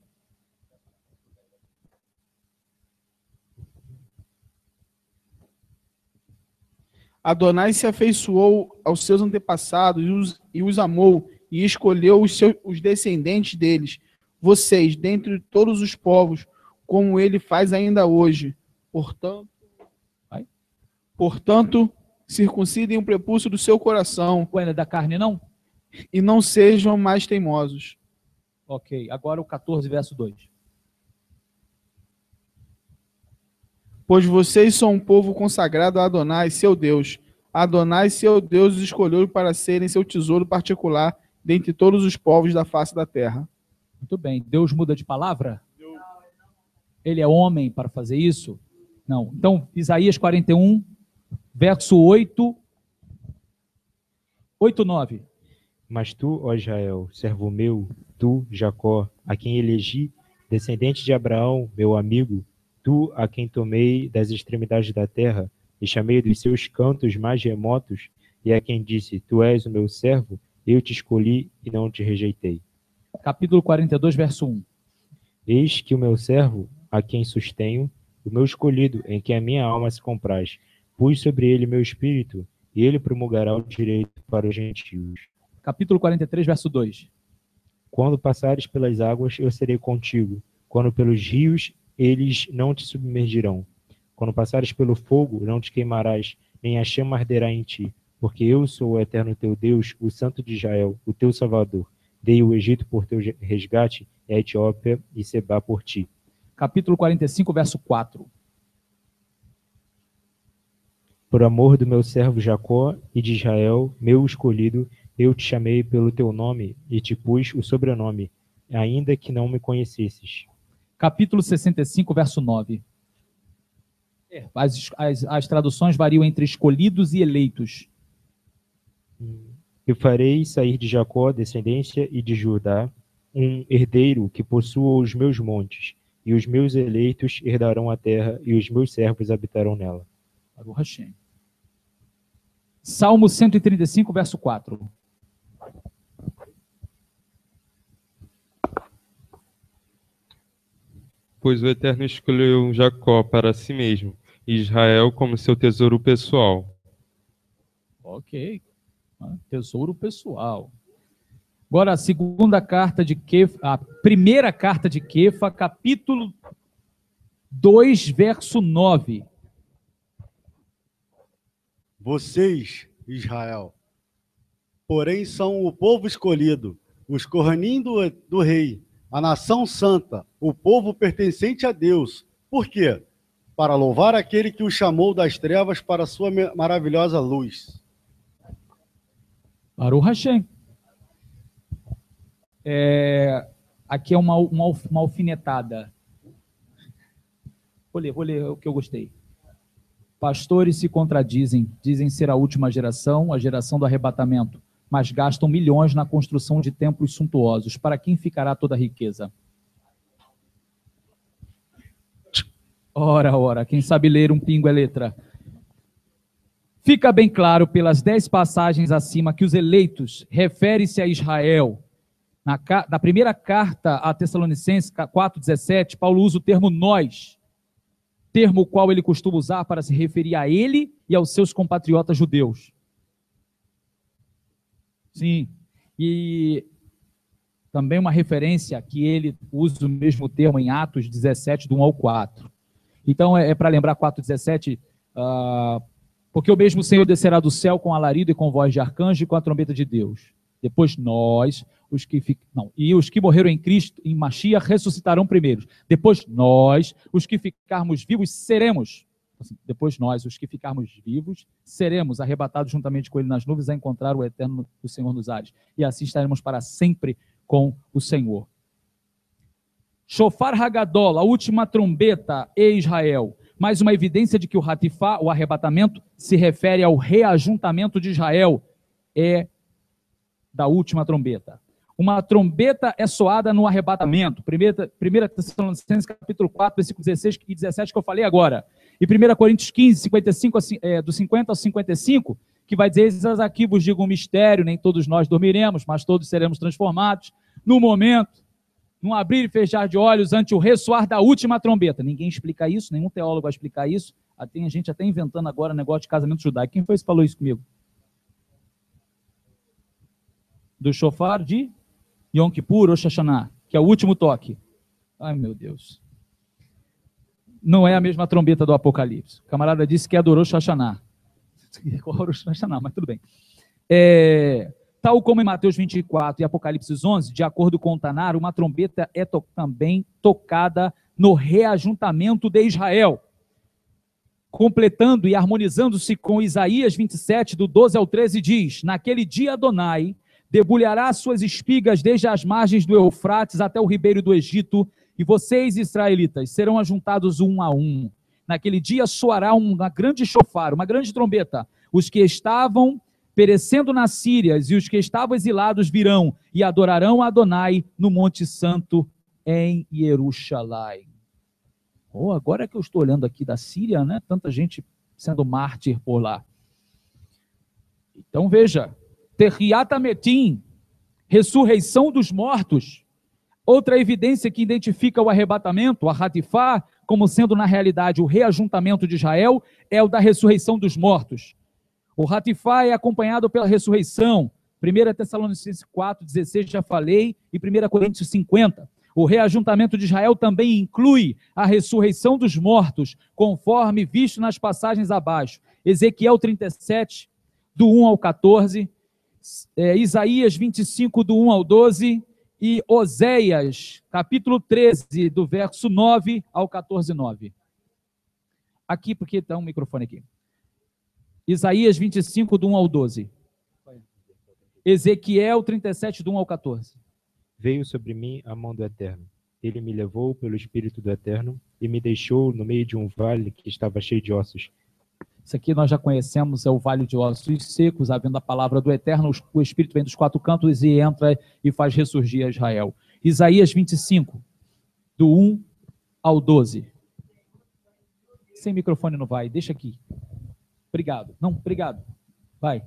Adonai se afeiçoou aos seus antepassados e os amou e escolheu os descendentes deles. Vocês, dentre todos os povos, como ele faz ainda hoje. Portanto, circuncidem o prepúcio do seu coração. Ué, não é da carne, não? E não sejam mais teimosos. Ok, agora o 14, verso 2. Pois vocês são um povo consagrado a Adonai, seu Deus. Adonai, seu Deus, os escolheu para serem seu tesouro particular dentre todos os povos da face da terra. Muito bem. Deus muda de palavra? Ele é homem para fazer isso? Não. Então, Isaías 41, verso 8, 9. Mas tu, ó Israel, servo meu, tu, Jacó, a quem elegi, descendente de Abraão, meu amigo, tu, a quem tomei das extremidades da terra, e chamei dos seus cantos mais remotos, e a quem disse, tu és o meu servo, eu te escolhi e não te rejeitei. Capítulo 42, verso 1. Eis que o meu servo, a quem sustenho, o meu escolhido, em quem a minha alma se compraz, pus sobre ele meu espírito, e ele promulgará o direito para os gentios. Capítulo 43, verso 2. Quando passares pelas águas, eu serei contigo. Quando pelos rios, eles não te submergirão. Quando passares pelo fogo, não te queimarás, nem a chama arderá em ti. Porque eu sou o eterno teu Deus, o Santo de Israel, o teu Salvador. Dei o Egito por teu resgate, e a Etiópia e Sebá por ti. Capítulo 45, verso 4. Por amor do meu servo Jacó e de Israel, meu escolhido, eu te chamei pelo teu nome e te pus o sobrenome, ainda que não me conhecesses. Capítulo 65, verso 9. As traduções variam entre escolhidos e eleitos. Eu farei sair de Jacó, descendência, e de Judá, um herdeiro que possua os meus montes, e os meus eleitos herdarão a terra, e os meus servos habitarão nela. Baruch Hashem. Salmo 135, verso 4. Pois o Eterno escolheu Jacó para si mesmo, e Israel como seu tesouro pessoal. Ok. Tesouro pessoal. Agora, a segunda carta de Kefa, a primeira carta de Kefa, capítulo 2, verso 9. Vocês, Israel, porém são o povo escolhido, os Kohanim do rei, a nação santa, o povo pertencente a Deus. Por quê? Para louvar aquele que os chamou das trevas para a sua maravilhosa luz. Baruch Hashem. Aqui é uma alfinetada. Vou ler o que eu gostei. Pastores se contradizem, dizem ser a última geração, a geração do arrebatamento, mas gastam milhões na construção de templos suntuosos. Para quem ficará toda a riqueza? Ora, quem sabe ler um pingo é letra. Fica bem claro pelas 10 passagens acima que os eleitos refere-se a Israel. Na primeira carta a Tessalonicenses 4,17, Paulo usa o termo nós, termo o qual ele costuma usar para se referir a ele e aos seus compatriotas judeus. Sim, e também uma referência que ele usa o mesmo termo em Atos 17, do 1 ao 4. Então, é para lembrar 4,17, porque o mesmo Senhor descerá do céu com alarido e com voz de arcanjo e com a trombeta de Deus. Depois nós, os que morreram em Cristo, em Mashiach, ressuscitarão primeiro. Depois nós, os que ficarmos vivos, seremos. Depois nós, os que ficarmos vivos, seremos arrebatados juntamente com ele nas nuvens a encontrar o eterno do Senhor nos ares. E assim estaremos para sempre com o Senhor. Shofar Hagadol, a última trombeta, e Israel. Mais uma evidência de que o Hatifá, o arrebatamento, se refere ao reajuntamento de Israel. É da última trombeta. Uma trombeta é soada no arrebatamento. 1 Tessalonicenses capítulo 4, versículos 16 e 17, que eu falei agora. E 1 Coríntios 15, 55, do 50 ao 55, que vai dizer, eis aqui vos digo um mistério, nem todos nós dormiremos, mas todos seremos transformados. No momento, num abrir e fechar de olhos, ante o ressoar da última trombeta. Ninguém explica isso, nenhum teólogo vai explicar isso. Tem gente até inventando agora negócio de casamento judaico. Quem foi que falou isso comigo? Do shofar de Yom Kippur, Rosh Hashanah, que é o último toque. Ai, meu Deus. Não é a mesma trombeta do Apocalipse. O camarada disse que é do Rosh Hashanah. Qual é o Rosh Hashanah? Mas tudo bem. Tal como em Mateus 24 e Apocalipse 11, de acordo com Tanar, uma trombeta é também tocada no reajuntamento de Israel, completando e harmonizando-se com Isaías 27, do 12 ao 13, diz: naquele dia Adonai debulhará suas espigas desde as margens do Eufrates até o ribeiro do Egito, e vocês, israelitas, serão ajuntados um a um. Naquele dia soará uma grande chofar, uma grande trombeta. Os que estavam perecendo nas Sírias e os que estavam exilados virão e adorarão a Adonai no Monte Santo em Jerusalém. Oh, agora que eu estou olhando aqui da Síria, né? Tanta gente sendo mártir por lá. Então veja, Terriat Ametim, ressurreição dos mortos. Outra evidência que identifica o arrebatamento, a Hatifá, como sendo na realidade o reajuntamento de Israel, é o da ressurreição dos mortos. O Hatifá é acompanhado pela ressurreição. 1 Tessalonicenses 4:16, já falei, e 1 Coríntios 50. O reajuntamento de Israel também inclui a ressurreição dos mortos, conforme visto nas passagens abaixo. Ezequiel 37, do 1 ao 14, Isaías 25, do 1 ao 12, e Oséias, capítulo 13, do verso 9 ao 14:9. Aqui, porque está um microfone aqui. Isaías 25, do 1 ao 12. Ezequiel 37, do 1 ao 14. Veio sobre mim a mão do Eterno. Ele me levou pelo Espírito do Eterno e me deixou no meio de um vale que estava cheio de ossos. Isso aqui nós já conhecemos, é o vale de ossos secos, havendo a palavra do Eterno, o Espírito vem dos quatro cantos e entra e faz ressurgir Israel. Isaías 25, do 1 ao 12. Sem microfone não vai, deixa aqui. Obrigado. Não, obrigado. Vai.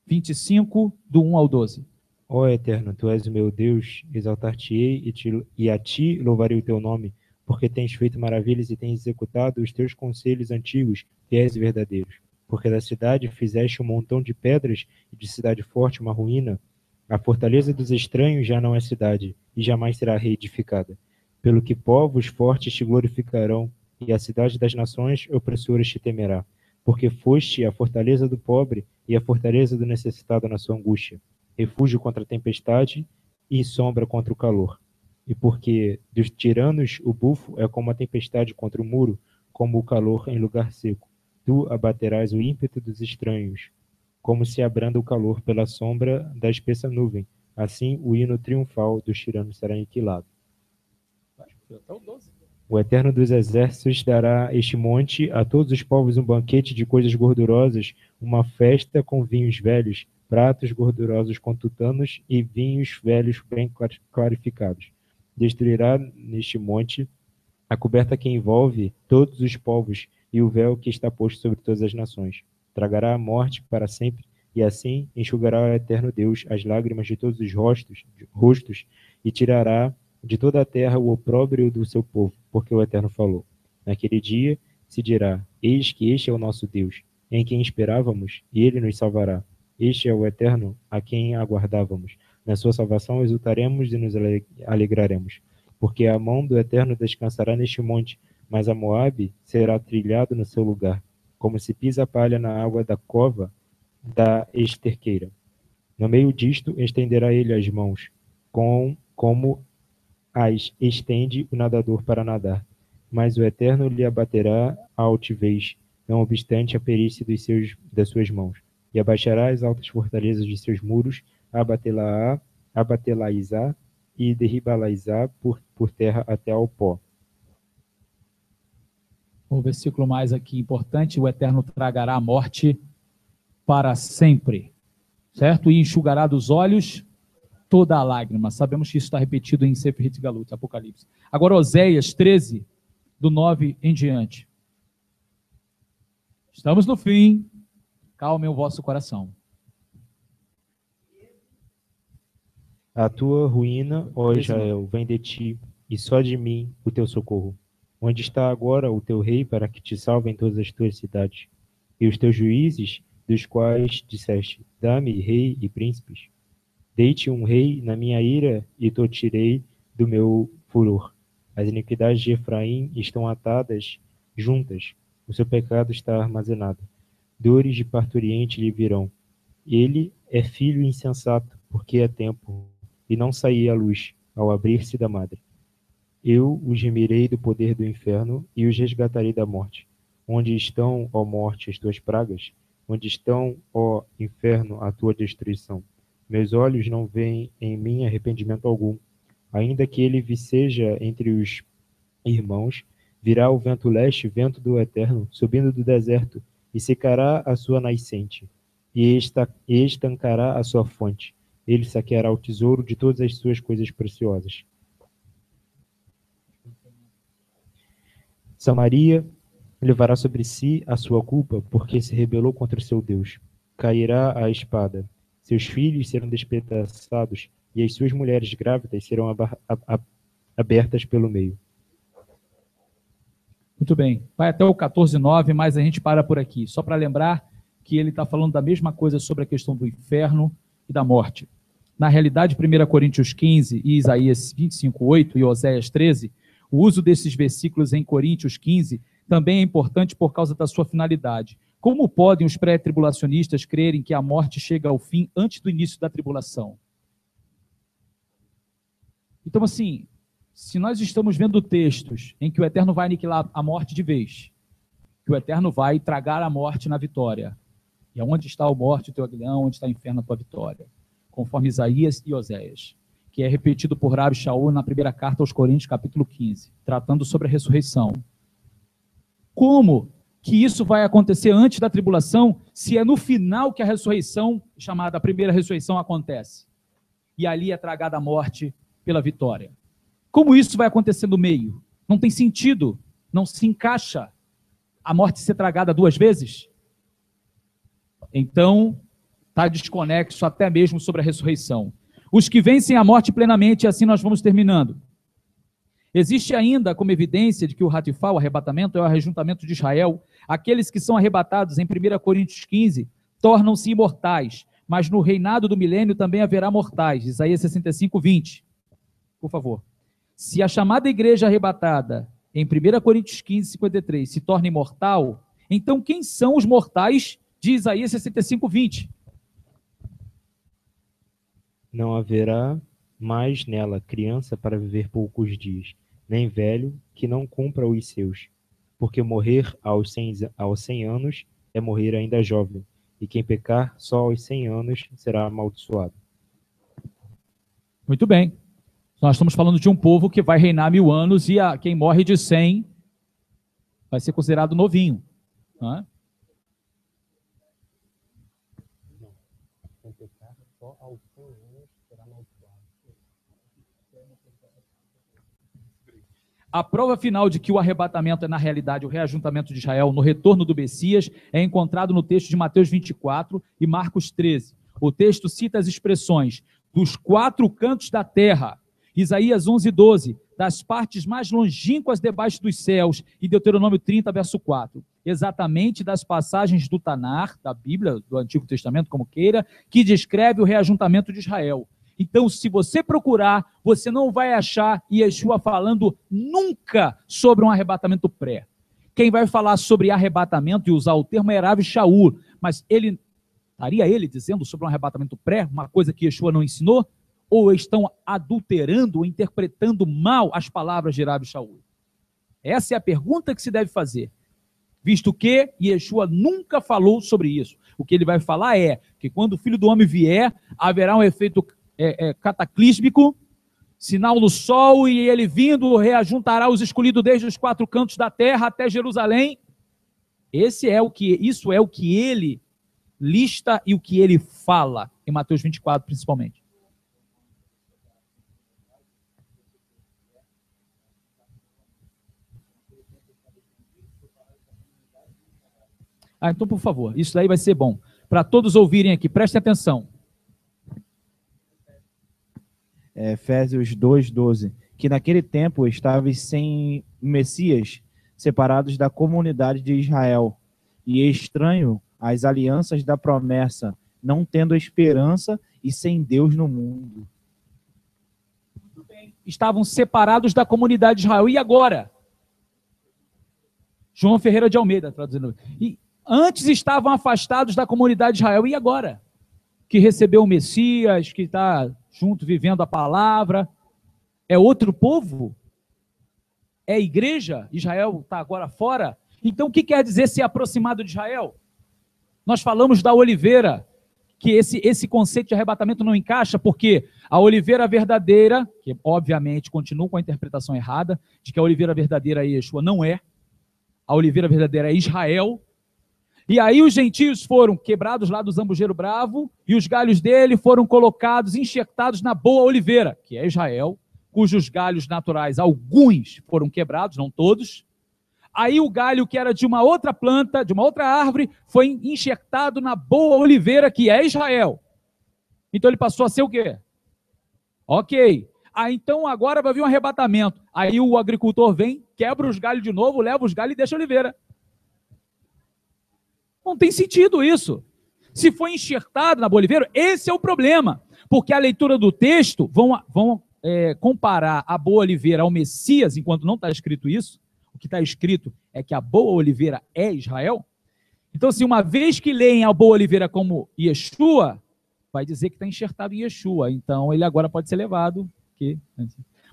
25, do 1 ao 12. Ó Eterno, Tu és o meu Deus, exaltar-te-ei e a Ti louvarei o Teu nome, porque tens feito maravilhas e tens executado os Teus conselhos antigos, fiéis e verdadeiros. Porque da cidade fizeste um montão de pedras e de cidade forte uma ruína. A fortaleza dos estranhos já não é cidade, e jamais será reedificada. Pelo que povos fortes te glorificarão, e a cidade das nações opressoras te temerá. Porque foste a fortaleza do pobre e a fortaleza do necessitado na sua angústia, refúgio contra a tempestade e sombra contra o calor. E porque dos tiranos o bufo é como a tempestade contra o muro, como o calor em lugar seco. Tu abaterás o ímpeto dos estranhos, como se abranda o calor pela sombra da espessa nuvem. Assim o hino triunfal dos tiranos será aniquilado. O Eterno dos Exércitos dará este monte a todos os povos um banquete de coisas gordurosas, uma festa com vinhos velhos, pratos gordurosos com tutanos e vinhos velhos bem clarificados. Destruirá neste monte a coberta que envolve todos os povos e o véu que está posto sobre todas as nações. Tragará a morte para sempre, e assim enxugará o Eterno Deus as lágrimas de todos os rostos e tirará de toda a terra o opróbrio do seu povo, porque o Eterno falou. Naquele dia se dirá: eis que este é o nosso Deus, em quem esperávamos, e ele nos salvará. Este é o Eterno a quem aguardávamos. Na sua salvação exultaremos e nos alegraremos. Porque a mão do Eterno descansará neste monte, mas a Moabe será trilhado no seu lugar, como se pisa a palha na água da cova da esterqueira. No meio disto estenderá ele as mãos, como as estende o nadador para nadar. Mas o Eterno lhe abaterá a altivez, não obstante a perícia das suas mãos. E abaixará as altas fortalezas de seus muros, abatê-la-á e derribá-la-á por terra até ao pó. Um versículo mais aqui importante: o Eterno tragará a morte para sempre, certo? E enxugará dos olhos toda a lágrima. Sabemos que isso está repetido em Sefer Galut, Apocalipse. Agora Oséias 13, do 9 em diante. Estamos no fim. Calme o vosso coração. A tua ruína, ó Israel, vem de ti, e só de mim o teu socorro. Onde está agora o teu rei para que te salve em todas as tuas cidades? E os teus juízes, dos quais disseste: dá-me rei e príncipes? Dei-te um rei na minha ira e te tirei do meu furor. As iniquidades de Efraim estão atadas juntas, o seu pecado está armazenado. Dores de parturiente lhe virão. Ele é filho insensato, porque é tempo, e não saí à luz, ao abrir-se da madre. Eu os remirei do poder do inferno e os resgatarei da morte. Onde estão, ó morte, as tuas pragas? Onde estão, ó inferno, a tua destruição? Meus olhos não veem em mim arrependimento algum. Ainda que ele viceja entre os irmãos, virá o vento leste, vento do eterno, subindo do deserto, e secará a sua nascente, e estancará a sua fonte. Ele saqueará o tesouro de todas as suas coisas preciosas. Samaria levará sobre si a sua culpa, porque se rebelou contra seu Deus. Cairá a espada. Seus filhos serão despedaçados, e as suas mulheres grávidas serão abertas pelo meio. Muito bem. Vai até o 14:9, mas a gente para por aqui. Só para lembrar que ele está falando da mesma coisa sobre a questão do inferno e da morte. Na realidade, 1 Coríntios 15 e Isaías 25:8 e Oséias 13, o uso desses versículos em Coríntios 15 também é importante por causa da sua finalidade. Como podem os pré-tribulacionistas crerem que a morte chega ao fim antes do início da tribulação? Então, assim, se nós estamos vendo textos em que o Eterno vai aniquilar a morte de vez, que o Eterno vai tragar a morte na vitória, e onde está a morte, o teu aguilhão, onde está o inferno, a tua vitória, conforme Isaías e Oséias, que é repetido por Rabi Shaul na primeira carta aos Coríntios, capítulo 15, tratando sobre a ressurreição. Como que isso vai acontecer antes da tribulação, se é no final que a ressurreição, chamada a primeira ressurreição, acontece? E ali é tragada a morte pela vitória. Como isso vai acontecer no meio? Não tem sentido, não se encaixa a morte ser tragada duas vezes? Então, está desconexo até mesmo sobre a ressurreição. Os que vencem a morte plenamente, e assim nós vamos terminando. Existe ainda como evidência de que o ratifal, o arrebatamento, é o arrejuntamento de Israel. Aqueles que são arrebatados em 1 Coríntios 15 tornam-se imortais, mas no reinado do milênio também haverá mortais. Isaías 65:20. Por favor. Se a chamada igreja arrebatada em 1 Coríntios 15, 53 se torna imortal, então quem são os mortais de Isaías 65:20? Não haverá mais nela criança para viver poucos dias, nem velho que não cumpra os seus. Porque morrer aos 100 anos é morrer ainda jovem, e quem pecar só aos 100 anos será amaldiçoado. Muito bem. Nós estamos falando de um povo que vai reinar 1000 anos e quem morre de 100 vai ser considerado novinho. Não é? A prova final de que o arrebatamento é, na realidade, o reajuntamento de Israel no retorno do Messias é encontrado no texto de Mateus 24 e Marcos 13. O texto cita as expressões dos 4 cantos da terra, Isaías 11:12, das partes mais longínquas debaixo dos céus, e Deuteronômio 30, verso 4. Exatamente das passagens do Tanar, da Bíblia, do Antigo Testamento, como queira, que descreve o reajuntamento de Israel. Então, se você procurar, você não vai achar Yeshua falando nunca sobre um arrebatamento pré. Quem vai falar sobre arrebatamento e usar o termo é Rabi Shaul, mas estaria ele dizendo sobre um arrebatamento pré, uma coisa que Yeshua não ensinou? Ou estão adulterando ou interpretando mal as palavras de Rabi Shaul? Essa é a pergunta que se deve fazer, visto que Yeshua nunca falou sobre isso. O que ele vai falar é que quando o Filho do Homem vier, haverá um efeito cataclísmico, sinal no sol, e ele vindo reajuntará os escolhidos desde os 4 cantos da terra até Jerusalém. Isso é o que ele lista e o que ele fala, em Mateus 24 principalmente. Então, por favor, isso daí vai ser bom. Para todos ouvirem aqui, prestem atenção. Efésios 2:12, que naquele tempo estáveis sem Messias, separados da comunidade de Israel, e estranho às alianças da promessa, não tendo esperança e sem Deus no mundo. Estavam separados da comunidade de Israel. E agora? João Ferreira de Almeida, traduzindo. E antes estavam afastados da comunidade de Israel. E agora? que recebeu o Messias, que está junto vivendo a palavra, é outro povo? É igreja? Israel está agora fora? Então, o que quer dizer ser aproximado de Israel? Nós falamos da oliveira, que esse conceito de arrebatamento não encaixa, porque a oliveira verdadeira, que obviamente continua com a interpretação errada, de que a oliveira verdadeira é Yeshua, não é. A oliveira verdadeira é Israel. E aí os gentios foram quebrados lá do zambujeiro bravo, e os galhos dele foram colocados, enxertados na boa oliveira, que é Israel, cujos galhos naturais, alguns foram quebrados, não todos. Aí o galho que era de uma outra planta, de uma outra árvore, foi enxertado na boa oliveira, que é Israel. Então ele passou a ser o quê? Ok. Então agora vai vir um arrebatamento. Aí o agricultor vem, quebra os galhos de novo, leva os galhos e deixa a oliveira. Não tem sentido isso. Se foi enxertado na boa oliveira, esse é o problema. Porque a leitura do texto, vão comparar a boa oliveira ao Messias, enquanto não está escrito isso. O que está escrito é que a boa oliveira é Israel. Então, se uma vez que leem a boa oliveira como Yeshua, vai dizer que está enxertado em Yeshua. Então, ele agora pode ser levado.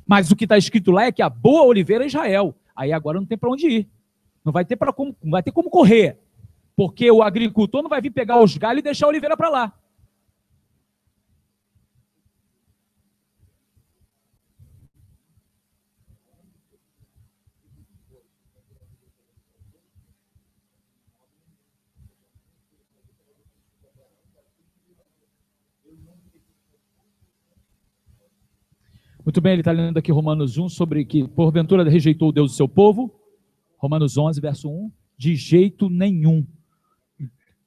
Mas o que está escrito lá é que a boa oliveira é Israel. Aí agora não tem para onde ir. Não vai ter como correr. Porque o agricultor não vai vir pegar os galhos e deixar a oliveira para lá. Muito bem, ele está lendo aqui Romanos 1, sobre que porventura rejeitou o Deus do seu povo. Romanos 11, verso 1. De jeito nenhum.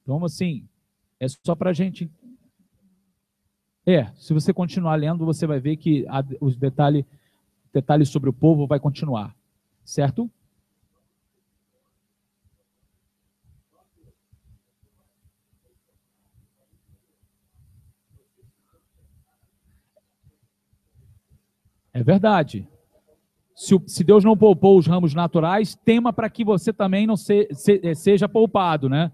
Então, assim, é só para a gente... se você continuar lendo, você vai ver que os detalhes sobre o povo vai continuar. Certo? É verdade. Se Deus não poupou os ramos naturais, tema para que você também não seja poupado, né?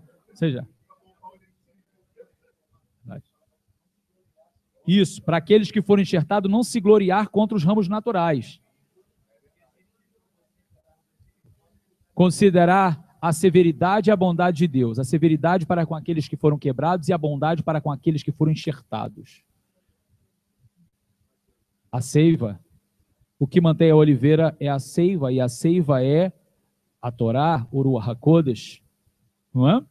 Isso, para aqueles que foram enxertados, não se gloriar contra os ramos naturais. Considerar a severidade e a bondade de Deus. A severidade para com aqueles que foram quebrados e a bondade para com aqueles que foram enxertados. A seiva. O que mantém a oliveira é a seiva, e a seiva é a Torá, Uruah HaKodesh, não é?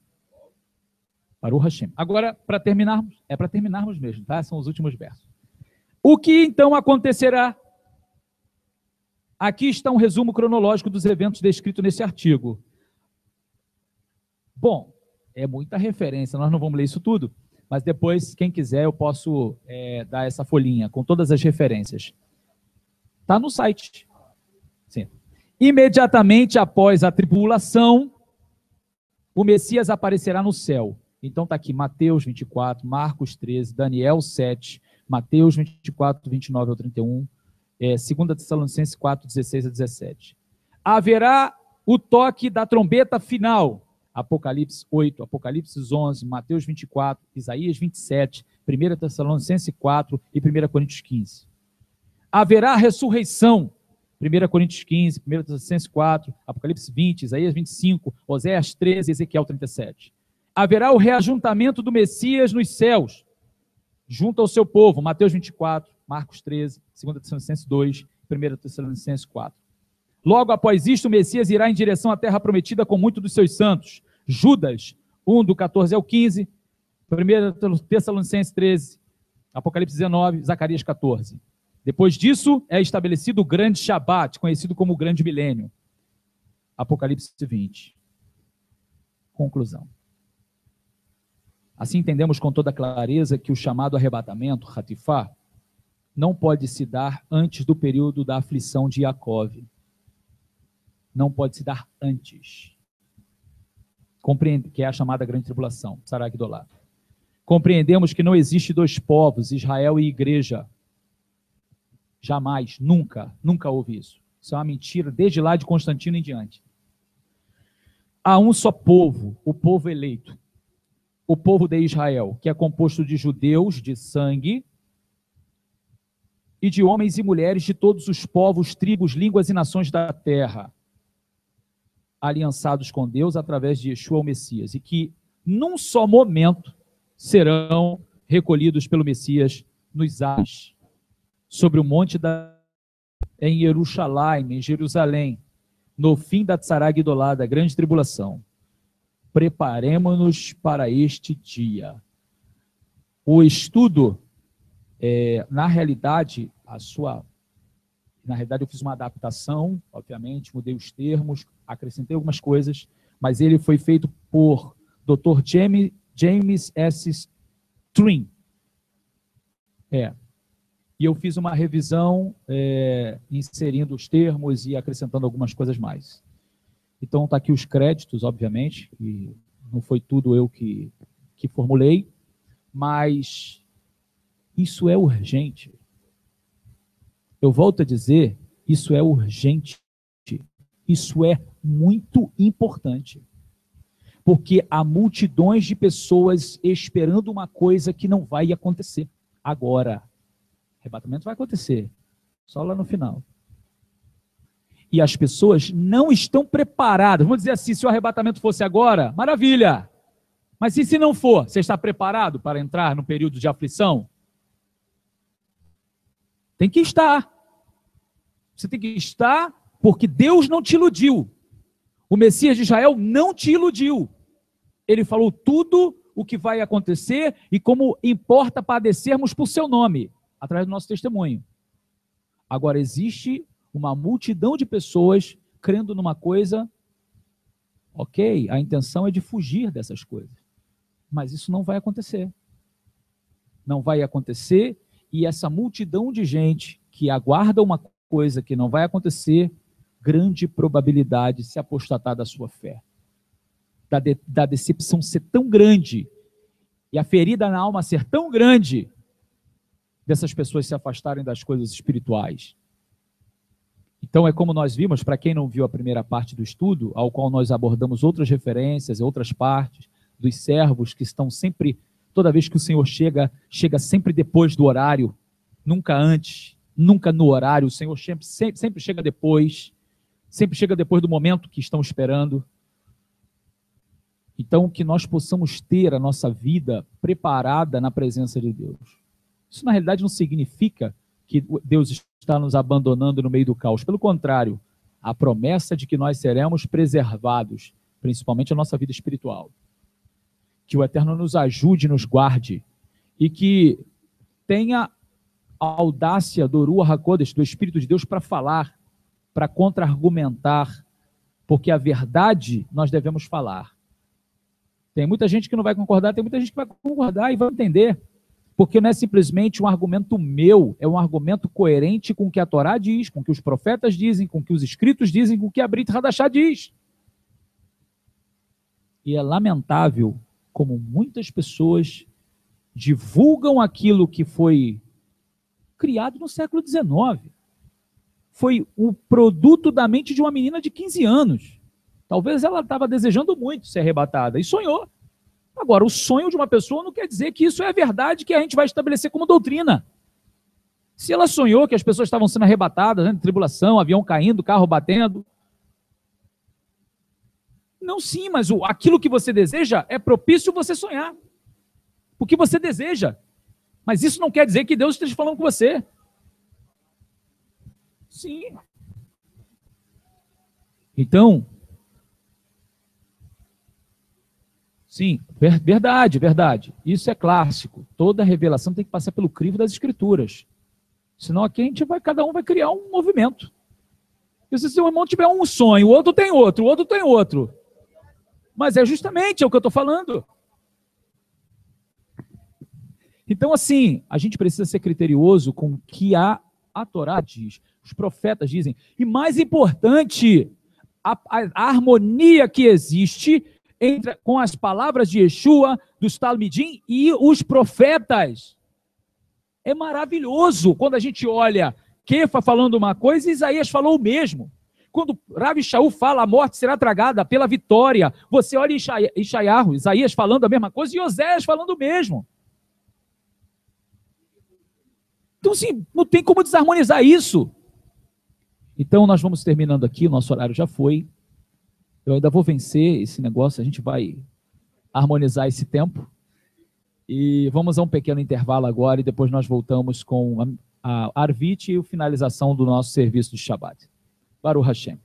Baruch Hashem. Agora, para terminarmos mesmo, tá? São os últimos versos. O que então acontecerá? Aqui está um resumo cronológico dos eventos descritos nesse artigo. Bom, é muita referência, nós não vamos ler isso tudo, mas depois, quem quiser, eu posso dar essa folhinha com todas as referências. Está no site. Sim. Imediatamente após a tribulação, o Messias aparecerá no céu. Então está aqui Mateus 24, Marcos 13, Daniel 7, Mateus 24, 29 ao 31, 2 Tessalonicenses 4, 16 a 17. Haverá o toque da trombeta final. Apocalipse 8, Apocalipse 11, Mateus 24, Isaías 27, 1 Tessalonicenses 4 e 1 Coríntios 15. Haverá ressurreição, 1 Coríntios 15, 1 Tessalonicenses 4, Apocalipse 20, Isaías 25, Oséias 13 e Ezequiel 37. Haverá o reajuntamento do Messias nos céus, junto ao seu povo, Mateus 24, Marcos 13, 2 Tessalonicenses 2, 1 Tessalonicenses 4. Logo após isto, o Messias irá em direção à terra prometida com muitos dos seus santos. Judas 1, do 14 ao 15, 1 Tessalonicenses 13, Apocalipse 19, Zacarias 14. Depois disso, é estabelecido o grande Shabat, conhecido como o grande milênio. Apocalipse 20. Conclusão. Assim entendemos com toda clareza que o chamado arrebatamento, Hatifá, não pode se dar antes do período da aflição de Jacó. Não pode se dar antes. Compreende, que é a chamada grande tribulação, Saragdolá. Compreendemos que não existe dois povos, Israel e igreja. Jamais, nunca houve isso. Isso é uma mentira desde lá de Constantino em diante. Há um só povo, o povo eleito. o povo de Israel, que é composto de judeus de sangue e de homens e mulheres de todos os povos, tribos, línguas e nações da terra, aliançados com Deus através de Yeshua, o Messias, e que num só momento serão recolhidos pelo Messias nos ares, sobre o monte em Jerusalém, em Jerusalém, no fim da Tzará Guidolá, da grande tribulação. Preparemos-nos para este dia. O estudo, na realidade, eu fiz uma adaptação, obviamente, mudei os termos, acrescentei algumas coisas, mas ele foi feito por Dr. James S. Trim. E eu fiz uma revisão inserindo os termos e acrescentando algumas coisas mais. Então, está aqui os créditos, obviamente, e não foi tudo eu que formulei, mas isso é urgente. Eu volto a dizer, isso é urgente. Isso é muito importante. Porque há multidões de pessoas esperando uma coisa que não vai acontecer agora. Arrebatamento vai acontecer, só lá no final. E as pessoas não estão preparadas. Vamos dizer assim, se o arrebatamento fosse agora, maravilha. Mas e se não for? Você está preparado para entrar no período de aflição? Tem que estar. Você tem que estar porque Deus não te iludiu. O Messias de Israel não te iludiu. Ele falou tudo o que vai acontecer e como importa padecermos por seu nome, através do nosso testemunho. Agora, existe uma multidão de pessoas crendo numa coisa, ok, a intenção é de fugir dessas coisas, mas isso não vai acontecer. Não vai acontecer, e essa multidão de gente que aguarda uma coisa que não vai acontecer, grande probabilidade de se apostatar da sua fé. Da decepção ser tão grande, e a ferida na alma ser tão grande, dessas pessoas se afastarem das coisas espirituais. Então é como nós vimos, para quem não viu a primeira parte do estudo, ao qual nós abordamos outras referências, outras partes, dos servos que estão sempre, toda vez que o Senhor chega sempre depois do horário, nunca antes, nunca no horário, o Senhor sempre chega depois do momento que estão esperando. Então que nós possamos ter a nossa vida preparada na presença de Deus. Isso, na realidade, não significa que Deus está nos abandonando no meio do caos. Pelo contrário, a promessa de que nós seremos preservados, principalmente a nossa vida espiritual. Que o Eterno nos ajude, nos guarde, e que tenha a audácia do Ruach HaKodesh, do Espírito de Deus, para falar, para contra-argumentar, porque a verdade nós devemos falar. Tem muita gente que não vai concordar, tem muita gente que vai concordar e vai entender. Porque não é simplesmente um argumento meu, é um argumento coerente com o que a Torá diz, com o que os profetas dizem, com o que os escritos dizem, com o que a Brit Hadashah diz. E é lamentável como muitas pessoas divulgam aquilo que foi criado no século XIX. Foi o produto da mente de uma menina de 15 anos. Talvez ela estava desejando muito ser arrebatada e sonhou. Agora, o sonho de uma pessoa não quer dizer que isso é a verdade que a gente vai estabelecer como doutrina. Se ela sonhou que as pessoas estavam sendo arrebatadas, né, de tribulação, avião caindo, carro batendo. Não, sim, mas aquilo que você deseja é propício você sonhar. O que você deseja. Mas isso não quer dizer que Deus esteja falando com você. Sim. Então, sim, verdade. Isso é clássico. Toda revelação tem que passar pelo crivo das Escrituras. Senão aqui cada um vai criar um movimento. E se seu irmão tiver um sonho, o outro tem outro. Mas é justamente o que eu estou falando. Então, assim, a gente precisa ser criterioso com o que a Torá diz, os profetas dizem. E mais importante, a harmonia que existe com as palavras de Yeshua, dos Talmidim e os profetas. É maravilhoso quando a gente olha Kefa falando uma coisa e Isaías falou o mesmo. Quando Rav Shaul fala, a morte será tragada pela vitória. Você olha Isaías falando a mesma coisa e Oséias falando o mesmo. Então, assim, não tem como desarmonizar isso. Então, nós vamos terminando aqui, o nosso horário já foi. Eu ainda vou vencer esse negócio, a gente vai harmonizar esse tempo. E vamos a um pequeno intervalo agora e depois nós voltamos com a Arvit e a finalização do nosso serviço de Shabbat. Baruch Hashem.